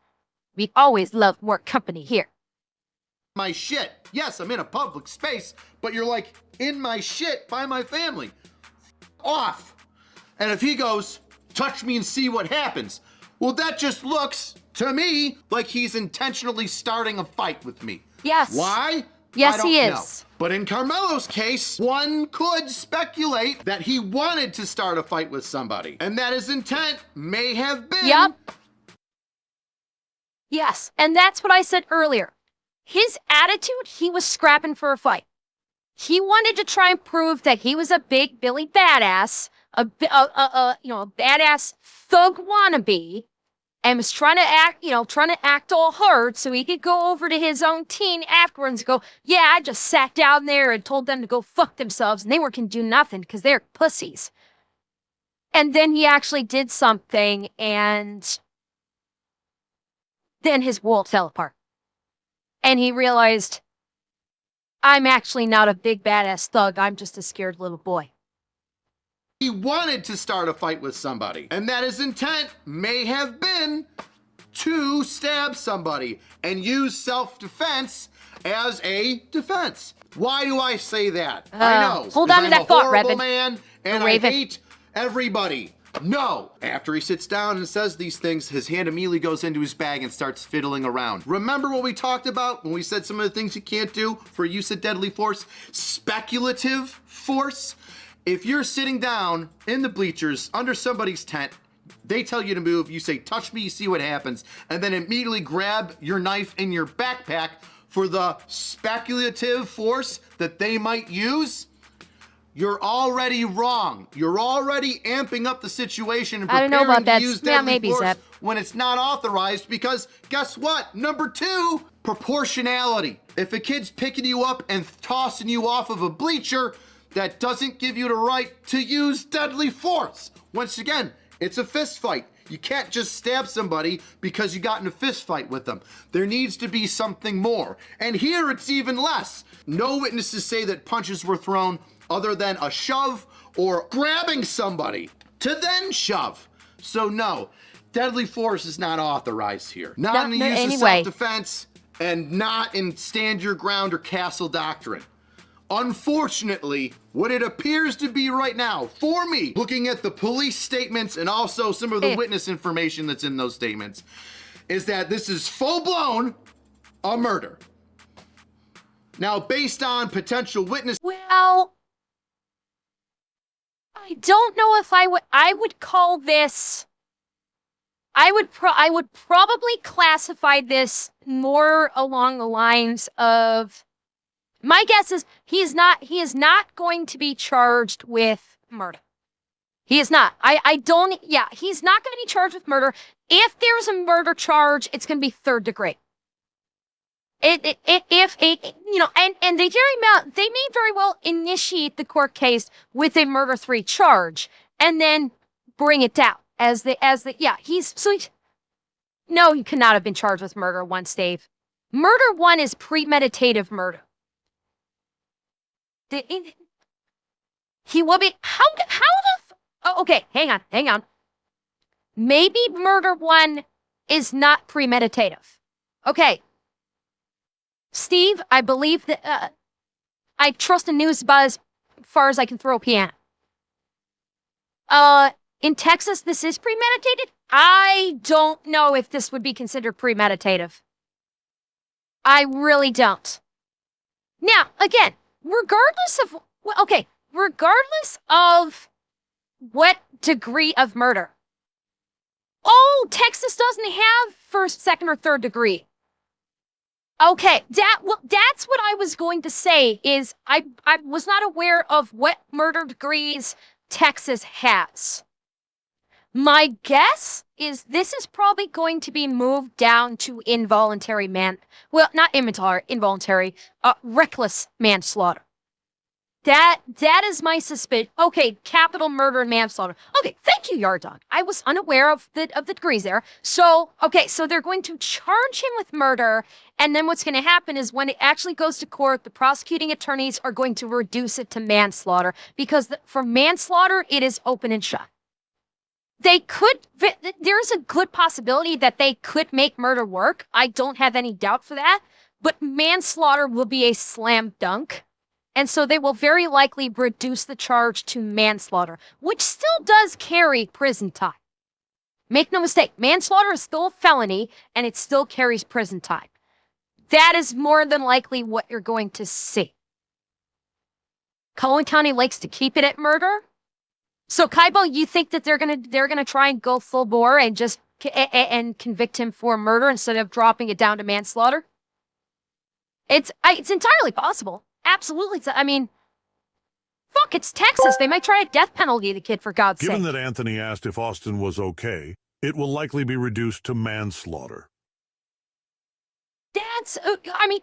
We always love more company here. My shit. Yes, I'm in a public space, but you're like in my shit by my family. Off. And if he goes, touch me and see what happens. Well, that just looks to me like he's intentionally starting a fight with me. Yes. Why? Yes, he is. Know. But in Carmelo's case, one could speculate that he wanted to start a fight with somebody, and that his intent may have been. Yep. Yes, and that's what I said earlier. His attitude, he was scrapping for a fight. He wanted to try and prove that he was a big Billy badass, a badass thug wannabe, and was trying to act all hard so he could go over to his own teen afterwards and go, yeah, I just sat down there and told them to go fuck themselves and they weren't going to do nothing because they're pussies. And then he actually did something and then his world fell apart. And he realized, I'm actually not a big badass thug, I'm just a scared little boy. He wanted to start a fight with somebody, and that his intent may have been to stab somebody and use self-defense as a defense. Why do I say that? I know. Hold on to that thought, I'm a horrible Revan. man, and I hate everybody. No! After he sits down and says these things, his hand immediately goes into his bag and starts fiddling around. Remember what we talked about when we said some of the things you can't do for use of deadly force? Speculative force? If you're sitting down in the bleachers under somebody's tent, they tell you to move, you say, touch me, you see what happens, and then immediately grab your knife in your backpack for the speculative force that they might use, you're already wrong. You're already amping up the situation and preparing to use deadly force when it's not authorized because guess what? Number 2, proportionality. If a kid's picking you up and tossing you off of a bleacher, that doesn't give you the right to use deadly force. Once again, it's a fist fight. You can't just stab somebody because you got in a fist fight with them. There needs to be something more. And here it's even less. No witnesses say that punches were thrown other than a shove or grabbing somebody to then shove. So no, deadly force is not authorized here. Not in the use of self-defense and not in stand your ground or castle doctrine. Unfortunately, what it appears to be right now, for me, looking at the police statements and also some of the witness information that's in those statements, is that this is full-blown a murder. Now, based on potential witness... Well, I don't know if I would call this... I would probably classify this more along the lines of... My guess is he is not going to be charged with murder. He is not. He's not going to be charged with murder. If there's a murder charge, it's going to be 3rd degree. And they may very well initiate the court case with a murder 3 charge and then bring it down no, he could not have been charged with murder once, Dave. Murder 1 is premeditative murder. He will be okay, hang on. Maybe murder 1 is not premeditative. Okay. Steve, I believe that I trust the news about as far as I can throw a piano. In Texas, this is premeditated. I don't know if this would be considered premeditative. I really don't. Now, again, regardless of what degree of murder. Oh, Texas doesn't have 1st, 2nd, or 3rd degree. Okay, that's what I was going to say is I was not aware of what murder degrees Texas has. My guess is this is probably going to be moved down to reckless manslaughter. That is my suspicion. Okay, capital murder and manslaughter. Okay, thank you, Yard Dog. I was unaware of the degrees there. So they're going to charge him with murder, and then what's going to happen is when it actually goes to court, the prosecuting attorneys are going to reduce it to manslaughter because for manslaughter, it is open and shut. There's a good possibility that they could make murder work. I don't have any doubt for that, but manslaughter will be a slam dunk. And so they will very likely reduce the charge to manslaughter, which still does carry prison time. Make no mistake, manslaughter is still a felony, and it still carries prison time. That is more than likely what you're going to see. Cullen County likes to keep it at murder. So, Kaibo, you think that they're gonna try and go full bore and just and convict him for murder instead of dropping it down to manslaughter? It's entirely possible. Absolutely. I mean, fuck, it's Texas. They might try a death penalty to the kid, for God's sake. Given that Anthony asked if Austin was okay, it will likely be reduced to manslaughter. That's, I mean,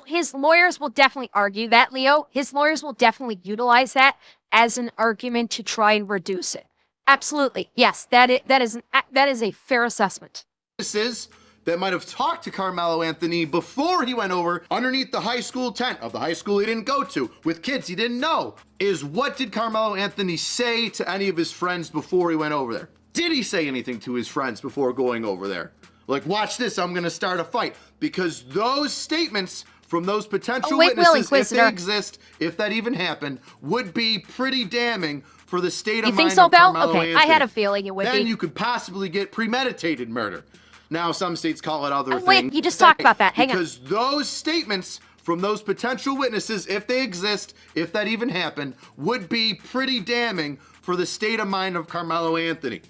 his lawyers will definitely argue that, Leo. His lawyers will definitely utilize that as an argument to try and reduce it. Absolutely. Yes, that is a fair assessment. That might have talked to Carmelo Anthony before he went over underneath the high school tent of the high school he didn't go to with kids he didn't know is what did Carmelo Anthony say to any of his friends before he went over there? Did he say anything to his friends before going over there? Like, watch this, I'm gonna start a fight. Because those statements from those potential witnesses, if they exist, if that even happened, would be pretty damning for the state of mind of Carmelo Anthony. I had a feeling it would be. Then you could possibly get premeditated murder. Now, some states call it other things. Wait, you just talked about that. Hang on. Because those statements from those potential witnesses, if they exist, if that even happened, would be pretty damning for the state of mind of Carmelo Anthony.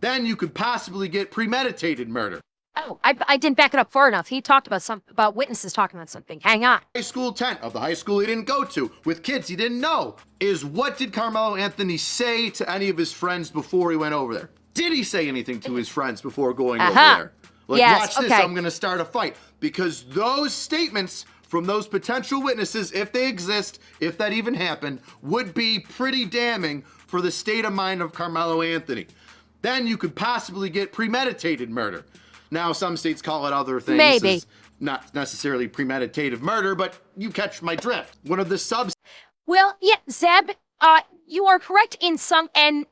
Then you could possibly get premeditated murder. Oh, I didn't back it up far enough. He talked about witnesses talking about something. Hang on. High school tent of the high school he didn't go to with kids he didn't know is what did Carmelo Anthony say to any of his friends before he went over there? Did he say anything to his friends before going over there? Like, yes, watch this, I'm gonna start a fight. Because those statements from those potential witnesses, if they exist, if that even happened, would be pretty damning for the state of mind of Carmelo Anthony. Then you could possibly get premeditated murder. Now, some states call it other things. Maybe. Not necessarily premeditated murder, but you catch my drift. One of the subs. Well, yeah, Zeb, you are correct in some, and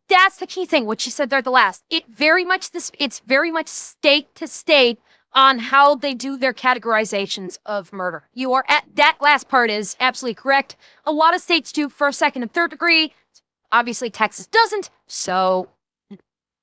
that's the key thing, what you said there at the last. It's very much state to state on how they do their categorizations of murder. You are at that last part is absolutely correct. A lot of states do first, second, and third degree. Obviously, Texas doesn't, so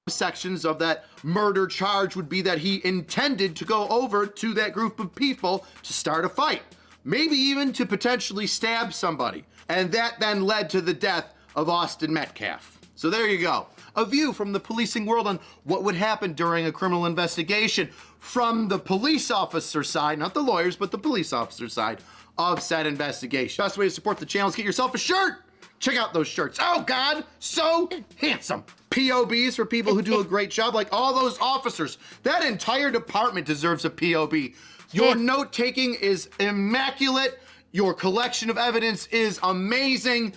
sections of that murder charge would be that he intended to go over to that group of people to start a fight, maybe even to potentially stab somebody. And that then led to the death of Austin Metcalf. So there you go. A view from the policing world on what would happen during a criminal investigation from the police officer side, not the lawyers, but the police officer side of said investigation. Best way to support the channel is get yourself a shirt. Check out those shirts. Oh God, so handsome. POBs for people who do a great job, like all those officers. That entire department deserves a POB. Your note-taking is immaculate. Your collection of evidence is amazing.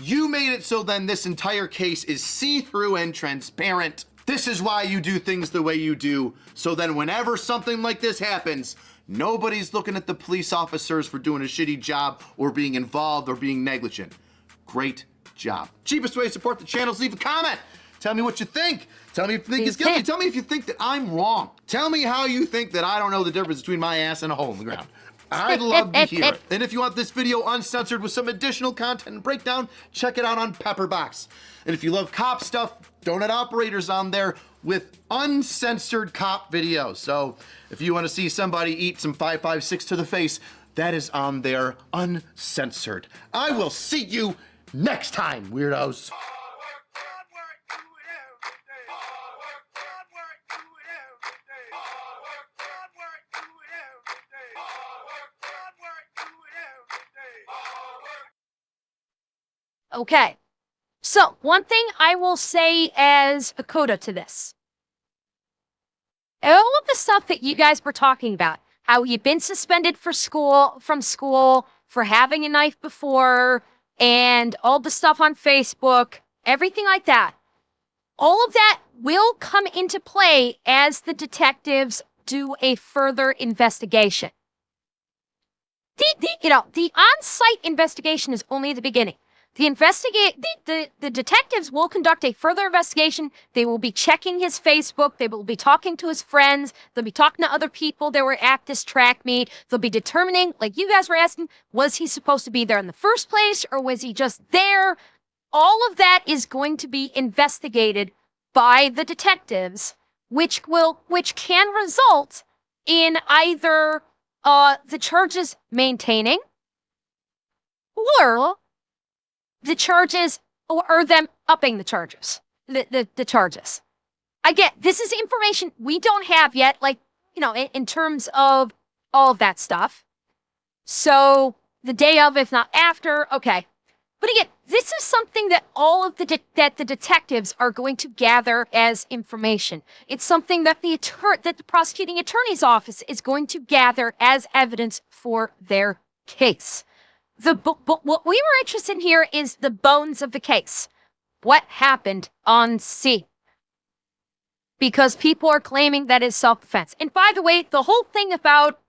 You made it so then this entire case is see-through and transparent. This is why you do things the way you do. So then whenever something like this happens, nobody's looking at the police officers for doing a shitty job or being involved or being negligent. Great job. Cheapest way to support the channel is leave a comment. Tell me what you think. Tell me if you think he's guilty. Tell me if you think that I'm wrong. Tell me how you think that I don't know the difference between my ass and a hole in the ground. I'd love to hear it. And if you want this video uncensored with some additional content and breakdown, check it out on Pepperbox. And if you love cop stuff, Donut Operator's on there with uncensored cop videos. So if you want to see somebody eat some 5.56 to the face, that is on there uncensored. I will see you next time, weirdos. Okay, so one thing I will say as a coda to this. All of the stuff that you guys were talking about, how you've been suspended from school for having a knife before, and all the stuff on Facebook, everything like that. All of that will come into play as the detectives do a further investigation. The on-site investigation is only the beginning. The detectives will conduct a further investigation. They will be checking his Facebook. They will be talking to his friends. They'll be talking to other people that were at this track meet. They'll be determining, like you guys were asking, was he supposed to be there in the first place or was he just there? All of that is going to be investigated by the detectives, which can result in either the charges maintaining or the charges, or them upping the charges, the charges. Again, this is information we don't have yet, like, in terms of all of that stuff. So the day of, if not after, okay. But again, this is something that all of the detectives are going to gather as information. It's something that the prosecuting attorney's office is going to gather as evidence for their case. What we were interested in here is the bones of the case. What happened on scene? Because people are claiming that is self-defense. And by the way, the whole thing about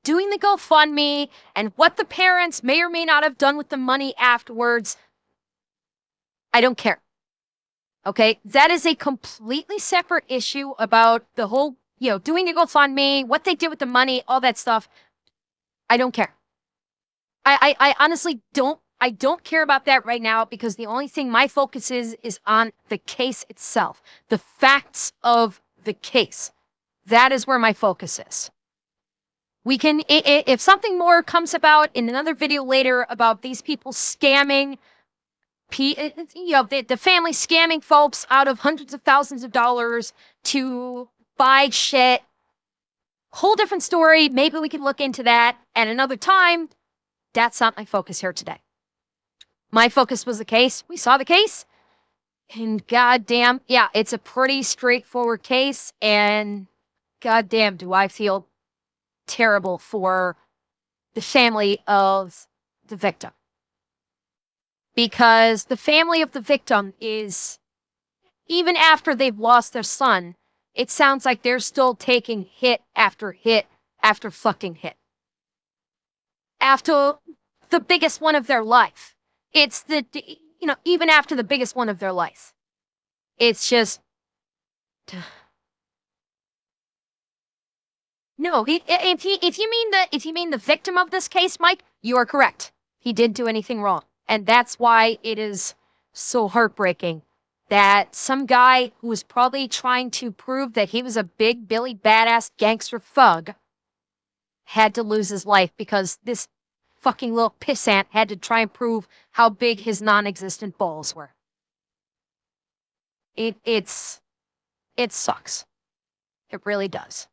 doing the GoFundMe and what the parents may or may not have done with the money afterwards, I don't care. Okay? That is a completely separate issue about the whole, doing the GoFundMe, what they did with the money, all that stuff. I don't care. I honestly don't care about that right now, because the only thing my focus is on the case itself, the facts of the case. That is where my focus is. We can, if something more comes about in another video later about these people scamming, the family scamming folks out of hundreds of thousands of dollars to buy shit, whole different story. Maybe we can look into that at another time. That's not my focus here today. My focus was the case. We saw the case. And goddamn, yeah, it's a pretty straightforward case. And goddamn, do I feel terrible for the family of the victim. Because the family of the victim is, even after they've lost their son, it sounds like they're still taking hit after fucking hit. After the biggest one of their life. It's even after the biggest one of their life. It's just... No, if you mean the victim of this case, Mike, you are correct. He didn't do anything wrong. And that's why it is so heartbreaking that some guy who was probably trying to prove that he was a big Billy badass gangster thug had to lose his life because this fucking little pissant had to try and prove how big his non-existent balls were. It sucks. It really does.